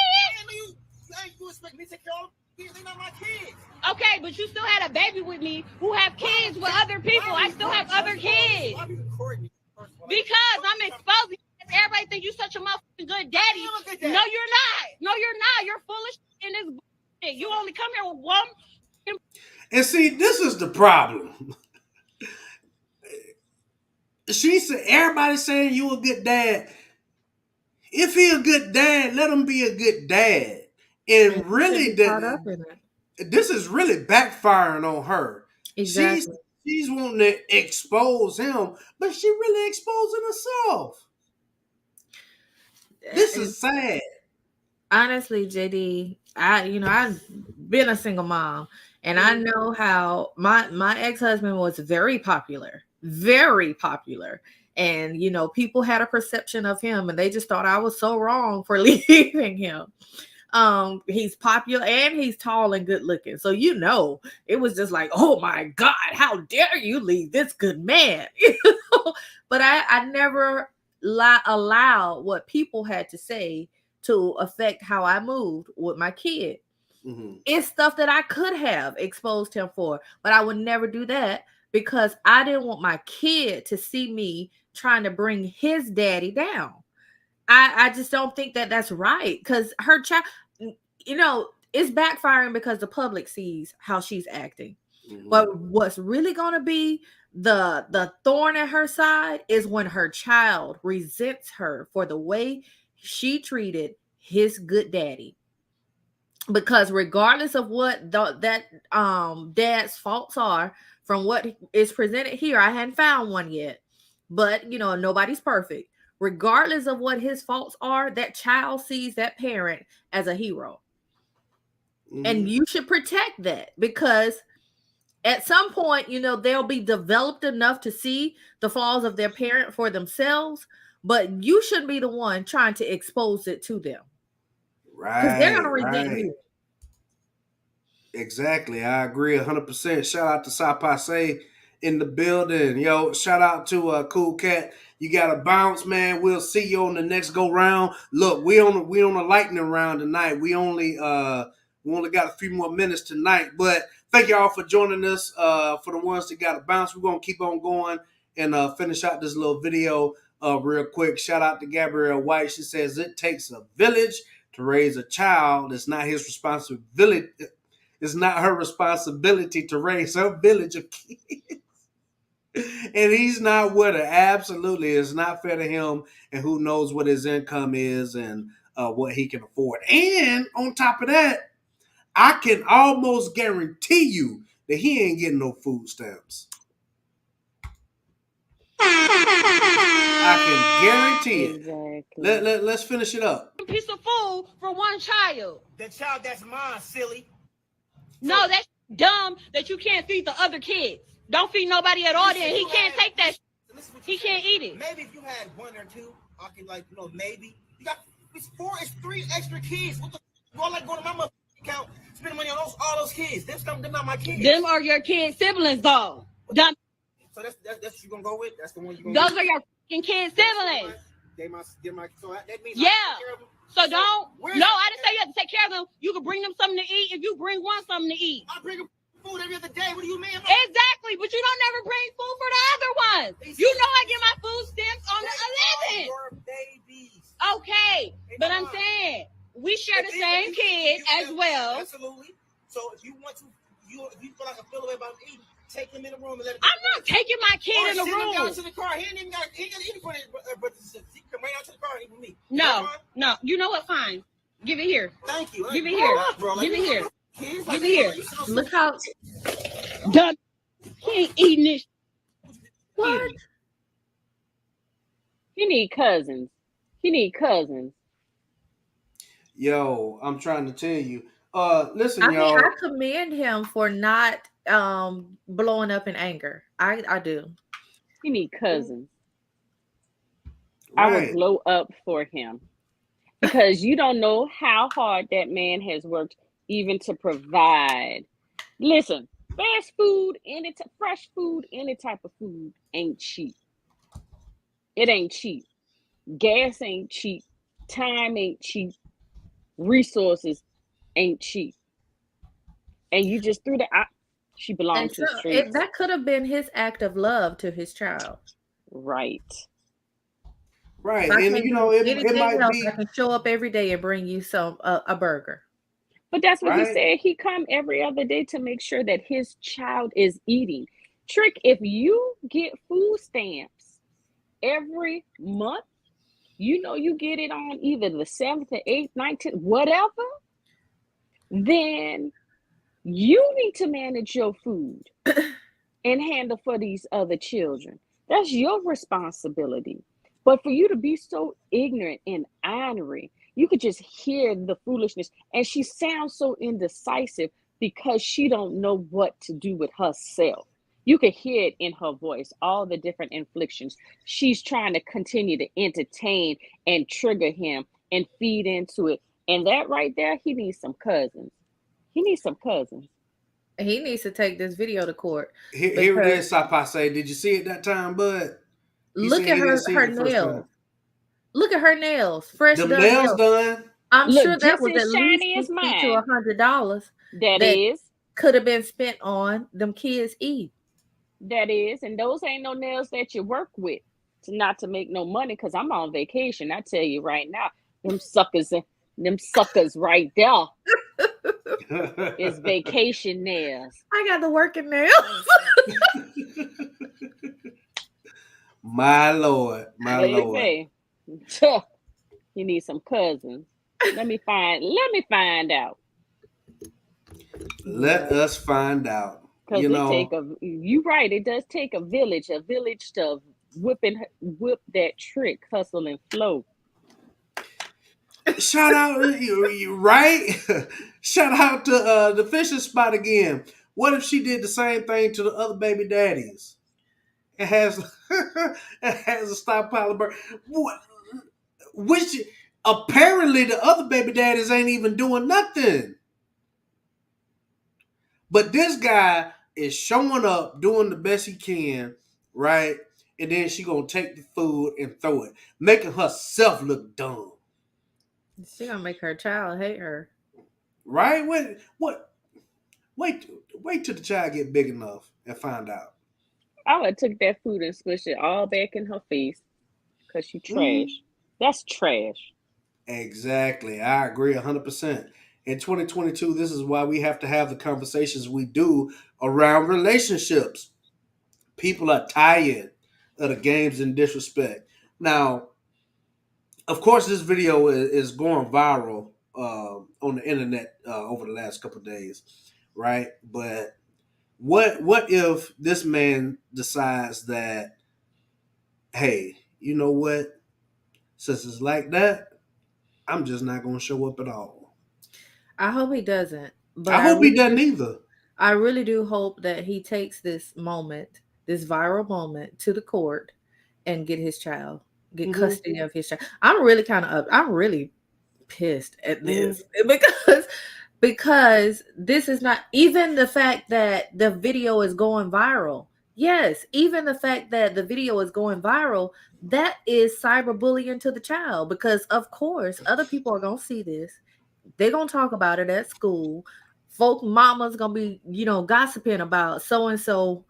You expect me to take care of all the kids? They're not my kids. Okay, but you still had a baby with me who have kids with other people. I still have other kids. Because I'm exposing. Everybody think you such a motherfucking good daddy. No, you're not. No, you're not. You're foolish in this bullshit. You only come here with one. And see, this is the problem. She said, everybody's saying you a good dad. If he a good dad, let him be a good dad. And really, Caught up in it. this is really backfiring on her. Exactly. She's wanting to expose him, but she really exposing herself. This is sad. Honestly, JD, I've been a single mom, and I know how my ex-husband was very popular, and people had a perception of him, and they just thought I was so wrong for leaving him. He's popular and he's tall and good looking, so it was just like, oh my God, how dare you leave this good man? But I never allowed what people had to say to affect how I moved with my kid. Mm-hmm. It's stuff that I could have exposed him for, but I would never do that because I didn't want my kid to see me trying to bring his daddy down. I just don't think that that's right, because her child, it's backfiring because the public sees how she's acting. Mm-hmm. But what's really going to be the thorn in her side is when her child resents her for the way she treated his good daddy. Because regardless of what that dad's faults are, from what is presented here, I hadn't found one yet, but nobody's perfect. Regardless of what his faults are, that child sees that parent as a hero. Mm-hmm. And you should protect that, because at some point, they'll be developed enough to see the flaws of their parent for themselves, but you shouldn't be the one trying to expose it to them. Right. Because they're going to resent you. Exactly. I agree 100%. Shout out to Sapase in the building. Yo, shout out to Cool Cat. You got to bounce, man. We'll see you on the next go round. Look, we on a lightning round tonight. We only got a few more minutes tonight, but thank y'all for joining us. For the ones that got to bounce, we're gonna keep on going and finish out this little video real quick. Shout out to Gabrielle White. She says it takes a village to raise a child. It's not his responsibility. It's not her responsibility to raise her village of kids. And he's not with her. Absolutely. It's not fair to him. And who knows what his income is and what he can afford. And on top of that, I can almost guarantee you that he ain't getting no food stamps. I can guarantee it. Exactly. Let's finish it up. A piece of food for one child. The child that's mine, silly. No, that's dumb that you can't feed the other kids. Don't feed nobody at all. Then he can't take that. He can't eat it. Maybe if you had one or two, I could maybe. You got it's 3 extra kids. What the? You all like going to my mother account, spending money on all those kids. Them not my kids. Them are your kids' siblings, though. Dumb. So that's what you gonna go with. That's the one you gonna. Those are your fucking kids' siblings. So that means yeah. So don't. No, I didn't say you have to take care of them. You can bring them something to eat if you bring one something to eat. I bring them food every other day. What do you mean? Exactly, but you don't never bring food for the other ones. You know I get my food stamps on the 11th. Your babies. Okay, but I'm saying we share the same kid as well. Absolutely. So if you want to, if you feel like I feel away about eating, take him in the room and let him. I'm not taking my kid in the room. Send him down to the car. He ain't even got to eat for it, but he come right out to the car and eat with me. No. You know what? Fine. Give it here. Thank you. Give it here. Give it here. Give it here. Look how done. He ain't eating this. What? He need cousins. Yo, I'm trying to tell you. Listen, y'all. I commend him for not blowing up in anger. I do. He need cousins. Right. I would blow up for him, because you don't know how hard that man has worked even to provide. Listen, fast food, fresh food, any type of food ain't cheap. It ain't cheap. Gas ain't cheap. Time ain't cheap. Resources ain't cheap. And you just threw she belongs to the streets. That could have been his act of love to his child. Right. If Right, I and can't you know do it anything might else, I be can show up every day and bring you a burger. But that's what he right. said. He come every other day to make sure that his child is eating. Trick, if you get food stamps every month, you know you get it on either the 7th, the 8th, 19th, whatever, then you need to manage your food and handle for these other children. That's your responsibility. But for you to be so ignorant and ornery, you could just hear the foolishness. And she sounds so indecisive because she don't know what to do with herself. You could hear it in her voice, all the different inflictions. She's trying to continue to entertain and trigger him and feed into it. And that right there, he needs some cousins. He needs some cousins. He needs to take this video to court Here it because is, Sapase. Did you see it that time, Bud? He look said at he didn't see it her the first time. nails. Look at her nails, fresh Them done nails nails. done. I'm Look sure that just was as at least shiny as 50 to $100 That that is. could have been spent on them kids eat. That is. And those ain't no nails that you work with to not to make no money because I'm on vacation. I tell you right now, them suckers right there is vacation nails. I got the working nails. My Lord, my Lord. Baby. You need some cousins. Let me find out. Let us find out. Because you right, it does take a village to whip that trick, hustle and flow. Shout out, you right? Shout out to the fishing spot again. What if she did the same thing to the other baby daddies? It has it has a stockpile of bird. Which apparently the other baby daddies ain't even doing nothing. But this guy is showing up, doing the best he can, right? And then she gonna take the food and throw it, making herself look dumb. She gonna make her child hate her. Right? What? Wait till the child get big enough and find out. I would have took that food and smushed it all back in her face because she Mm, trash. That's trash. exactly. I agree 100%. In 2022, this is why we have to have the conversations we do around relationships. People are tired of the games and disrespect. Now, of course, this video is going viral on the internet over the last couple of days, right? But what if this man decides that, hey, you know what? Since it's like that, I'm just not going to show up at all. I hope he doesn't, but I hope he doesn't either. I really do hope that he takes this moment, this viral moment, to the court and get his child, get custody of his child. I'm really pissed at this because this is not even the fact that the video is going viral. Yes, even the fact that the video is going viral, that is cyberbullying to the child because of course other people are going to see this. They're going to talk about it at school. Folk mama's going to be, gossiping about so and so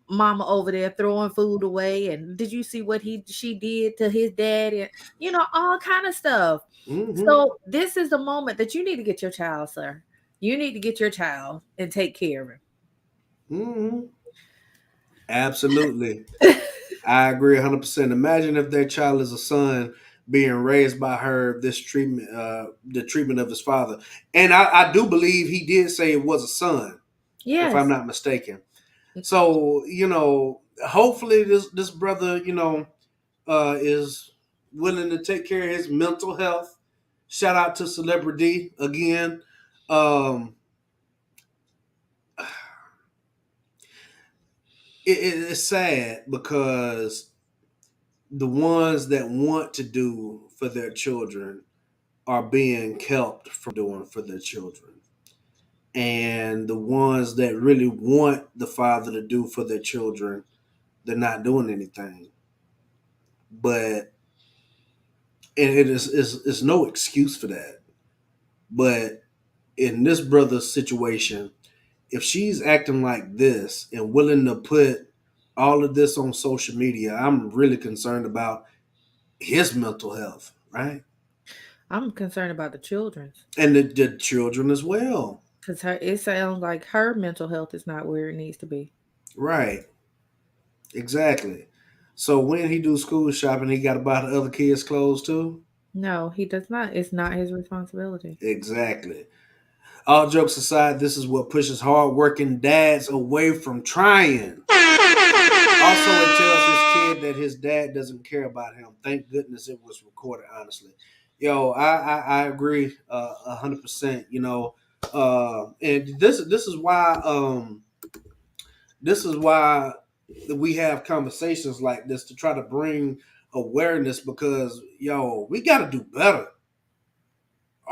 mama over there throwing food away, and did you see what she did to his dad, and all kind of stuff. So this is the moment that you need to get your child, sir. You need to get your child and take care of him. Absolutely. I agree 100%. Imagine if their child is a son being raised by her, this treatment, the treatment of his father. And I do believe he did say it was a son, if I'm Yes. not mistaken. So, hopefully this brother, is willing to take care of his mental health. Shout out to Celebrity again. It's sad because the ones that want to do for their children are being kept from doing for their children. And the ones that really want the father to do for their children, they're not doing anything. But and it's no excuse for that. But in this brother's situation, if she's acting like this and willing to put all of this on social media, I'm really concerned about his mental health, right? I'm concerned about the children's And the children as well. because it sounds like her mental health is not where it needs to be. Right. Exactly. So when he do school shopping, he got to buy the other kids' clothes too? No, he does not. It's not his responsibility. Exactly. All jokes aside, this is what pushes hardworking dads away from trying. Also, it tells his kid that his dad doesn't care about him. Thank goodness it was recorded, honestly. Yo, I agree 100%, you know. And this is why we have conversations like this to try to bring awareness because yo, we gotta do better.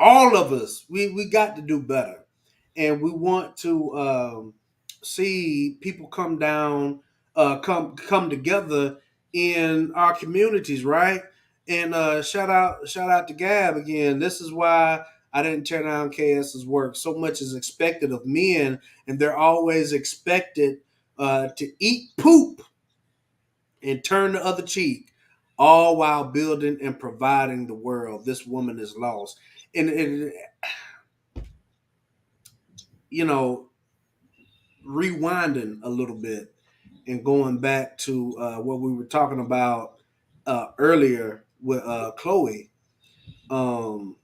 All of us, we got to do better, and we want to see people come down, come together in our communities, right? And shout out to Gab again. This is why I didn't turn down KS's work. So much is expected of men, and they're always expected to eat poop and turn the other cheek, all while building and providing the world. This woman is lost. And you know, rewinding a little bit and going back to what we were talking about earlier with Chloe, um,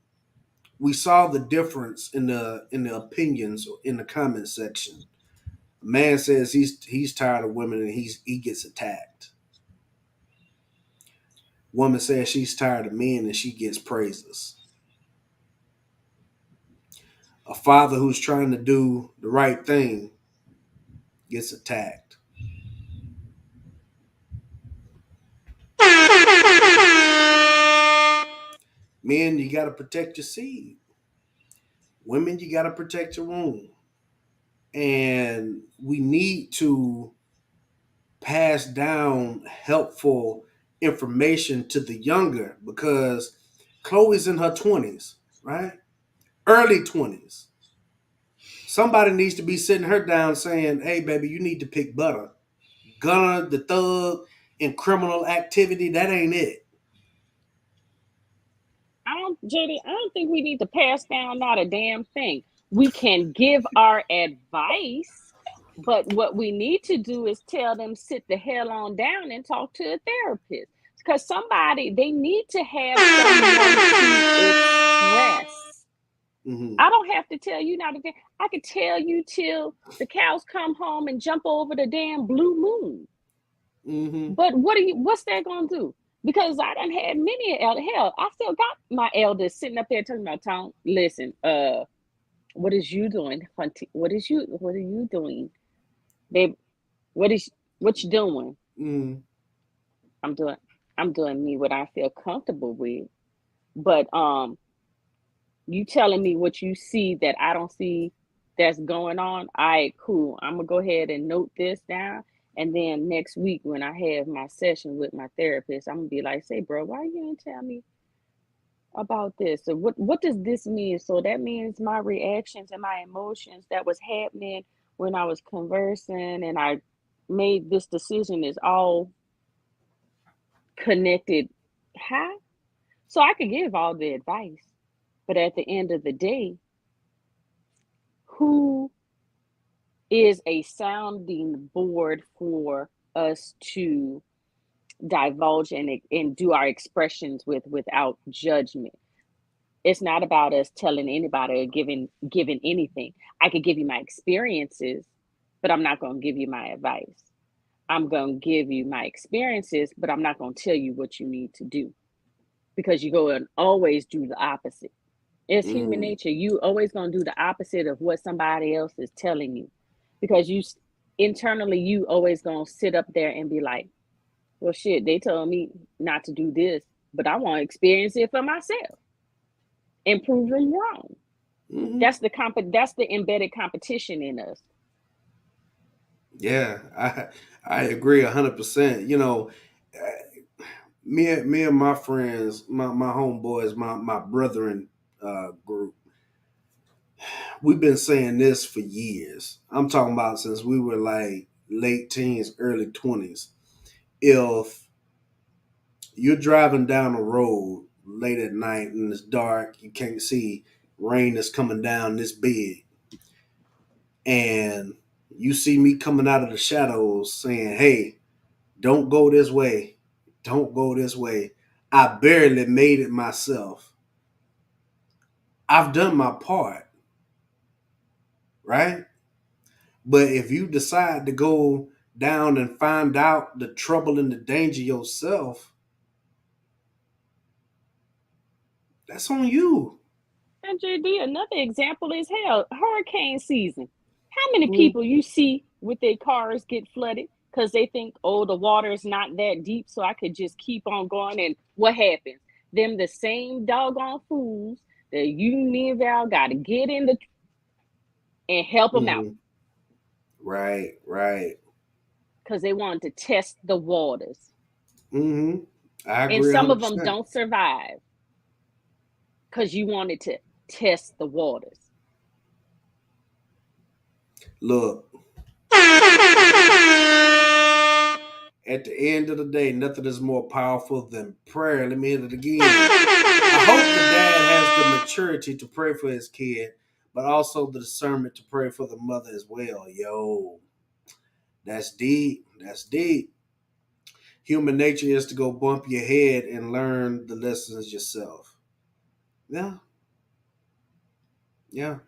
we saw the difference in the opinions in the comment section. A man says he's tired of women and he gets attacked. Woman says she's tired of men and she gets praises. A father who's trying to do the right thing gets attacked. Men, you got to protect your seed. Women, you got to protect your womb. And we need to pass down helpful information to the younger because Chloe's in her 20s, right? Early 20s. Somebody needs to be sitting her down saying, hey, baby, you need to pick butter. Gunner, the thug, and criminal activity, that ain't it. JD, I don't think we need to pass down not a damn thing. We can give our advice, but what we need to do is tell them sit the hell on down and talk to a therapist. Because they need to have someone to express. Mm-hmm. I don't have to tell you not to. I could tell you till the cows come home and jump over the damn blue moon. Mm-hmm. But what's that gonna do? Because I done had many hell, I still got my elders sitting up there talking about Tom. Listen, what is you doing, Hunty? What are you doing? Babe, what you doing? Mm-hmm. I'm doing me what I feel comfortable with. But you telling me what you see that I don't see that's going on. All right, cool. I'm gonna go ahead and note this down. And then next week when I have my session with my therapist, I'm gonna be like, say, bro, why you didn't tell me about this? So what does this mean? So that means my reactions and my emotions that was happening when I was conversing and I made this decision is all connected. How? So I could give all the advice, but at the end of the day, who is a sounding board for us to divulge and do our expressions without judgment? It's not about us telling anybody or giving anything. I could give you my experiences, but I'm not going to give you my advice. I'm going to give you my experiences, but I'm not going to tell you what you need to do because you go and always do the opposite. It's human Mm-hmm. nature. You always going to do the opposite of what somebody else is telling you because you internally you always going to sit up there and be like, well shit, they told me not to do this, but I want to experience it for myself and prove them wrong. Mm-hmm. That's the embedded competition in us. Yeah, I agree 100%. You know, me and my friends, my homeboys, my brethren group, we've been saying this for years. I'm talking about since we were like late teens, early 20s. If You're driving down a road late at night and it's dark. You can't see. Rain is coming down this big, and you see me coming out of the shadows saying, "Hey, don't go this way. Don't go this way." I barely made it myself. I've done my part, right? But if you decide to go down and find out the trouble and the danger yourself, that's on you. And JD, another example is hell, hurricane season. How many Mm, people you see with their cars get flooded because they think, oh, the water is not that deep, so I could just keep on going. And what happens? Them the same doggone fools that you, me, and Val got to get in the and help them out mm, right, right. because they wanted to test the waters. Hmm. I And agree some of them 100%. don't survive because you wanted to test the waters. Look, at the end of the day, nothing is more powerful than prayer. Let me hit it again. I hope the dad has the maturity to pray for his kid, but also the discernment to pray for the mother as well. Yo, that's deep. That's deep. Human nature is to go bump your head and learn the lessons yourself. Yeah, yeah.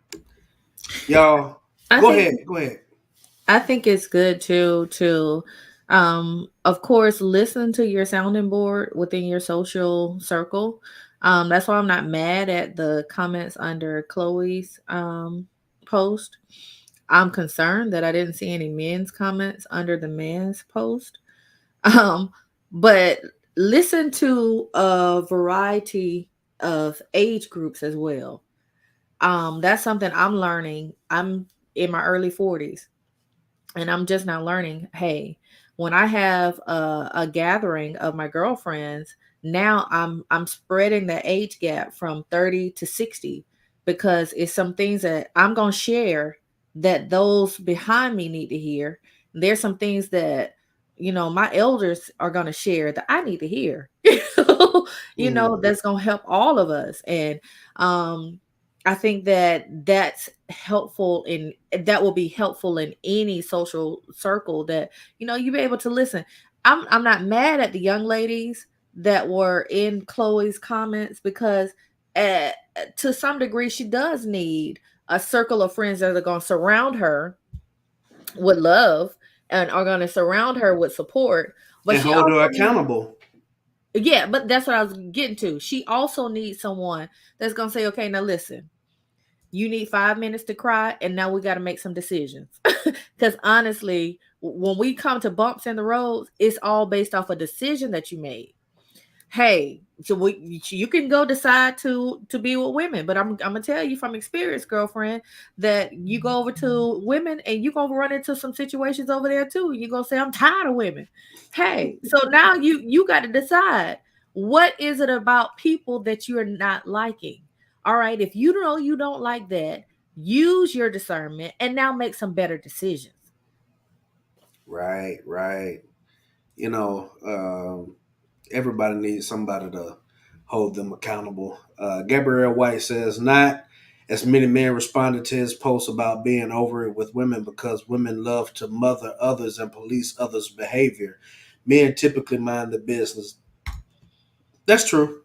Y'all, I go think ahead. Go ahead. I think it's good to of course listen to your sounding board within your social circle. That's why I'm not mad at the comments under Chloe's post. I'm concerned that I didn't see any men's comments under the man's post. Um, but listen to a variety of age groups as well. That's something I'm learning. I'm in my early 40s and I'm just now learning, hey, when I have a gathering of my girlfriends, now I'm spreading the age gap from 30 to 60 because it's some things that I'm going to share that those behind me need to hear. There's some things that my elders are going to share that I need to hear. Mm, That's going to help all of us. And um I think that's helpful in that will be helpful in any social circle that you be able to listen. I'm not mad at the young ladies that were in Chloe's comments because uh, to some degree she does need a circle of friends that are going to surround her with love and are going to surround her with support. But and she hold her also needs, accountable. yeah, but that's what I was getting to. She also needs someone that's going to say, okay, now listen, you need 5 minutes to cry, and now we got to make some decisions. Because honestly, when we come to bumps in the road, it's all based off a decision that you made. Hey, so you can go decide to be with women, but I'm gonna tell you from experience, girlfriend, that you go over to women and you gonna run into some situations over there too. You're gonna say, I'm tired of women. Hey, so now you got to decide, what is it about people that you're not liking? All right, if you know you don't like that, use your discernment and now make some better decisions. Right, right. You know, everybody needs somebody to hold them accountable. Gabrielle White says, not as many men responded to his post about being over it with women because women love to mother others and police others' behavior. Men typically mind the business. That's true.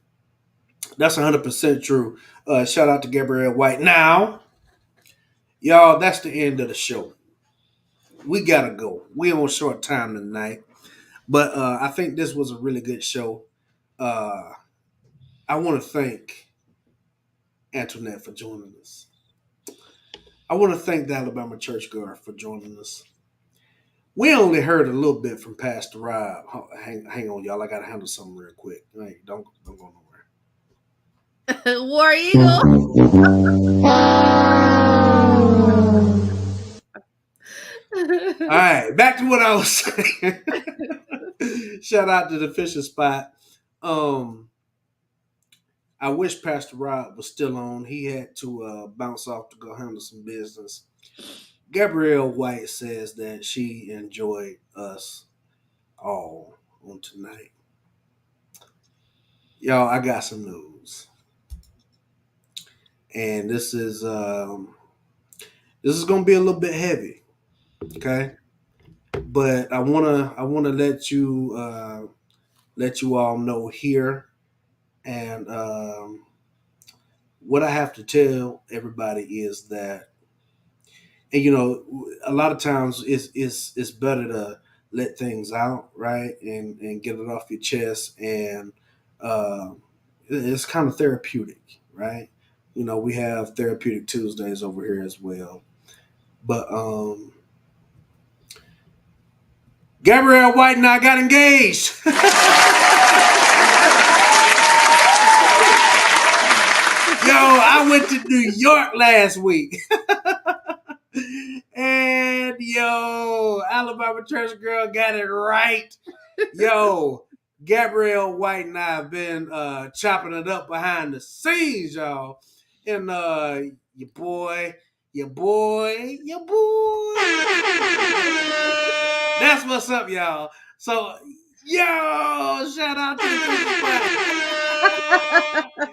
That's 100% true. Shout out to Gabrielle White. Now, y'all, that's the end of the show. We gotta go. We on short time tonight, but I think this was a really good show. Uh, I want to thank Antoinette for joining us. I want to thank the Alabama Church Girl for joining us. We only heard a little bit from Pastor Rob. Hang on, y'all. I gotta handle something real quick. Hey, don't go nowhere. War Eagle. All right, back to what I was saying. Shout out to the fishing spot. Um, I wish Pastor Rob was still on. He had to bounce off to go handle some business. Gabrielle White says that she enjoyed us all on tonight. Y'all, I got some news, and this is gonna be a little bit heavy, okay? But I wanna let you all know here, and what I have to tell everybody is that, and a lot of times it's better to let things out, right, and get it off your chest, and uh, it's kind of therapeutic, right? We have therapeutic Tuesdays over here as well, but Gabrielle White and I got engaged. Yo, I went to New York last week. And yo, Alabama Church Girl got it right. Yo, Gabrielle White and I have been chopping it up behind the scenes, y'all. And your boy. That's what's up, y'all. So, yo, shout out to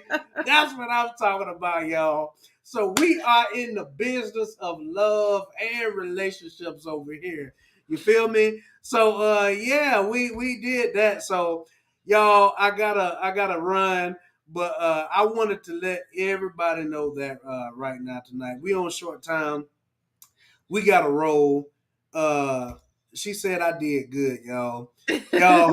the That's what I'm talking about, y'all. So we are in the business of love and relationships over here. You feel me? So yeah, we did that. So y'all, I gotta run, but I wanted to let everybody know that right now tonight. We on short time. We gotta roll. She said I did good, y'all. Y'all,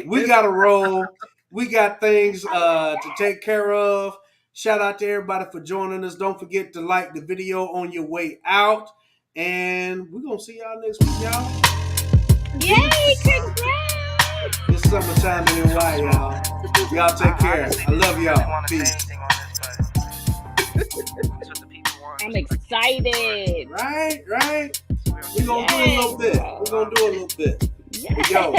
we gotta roll. We got things to take care of. Shout out to everybody for joining us. Don't forget to like the video on your way out. And we're gonna see y'all next week, y'all. Yay, congrats! It's summertime in NY, y'all. Y'all take care. I love y'all. Peace. I'm excited. Right? We're gonna do a little bit. Yes. Yo,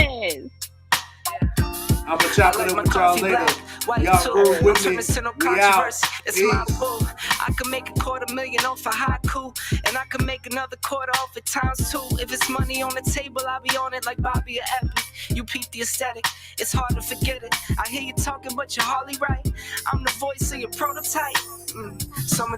I'm gonna chop it up with y'all later. Y'all groove with me. We out. It's my boo. I can make $250,000 off a haiku, and I can make another quarter off it times 2. If it's money on the table, I'll be on it like Bobby or Epic. You peep the aesthetic, it's hard to forget it. I hear you talking, but you're hardly right. I'm the voice of your prototype. Summer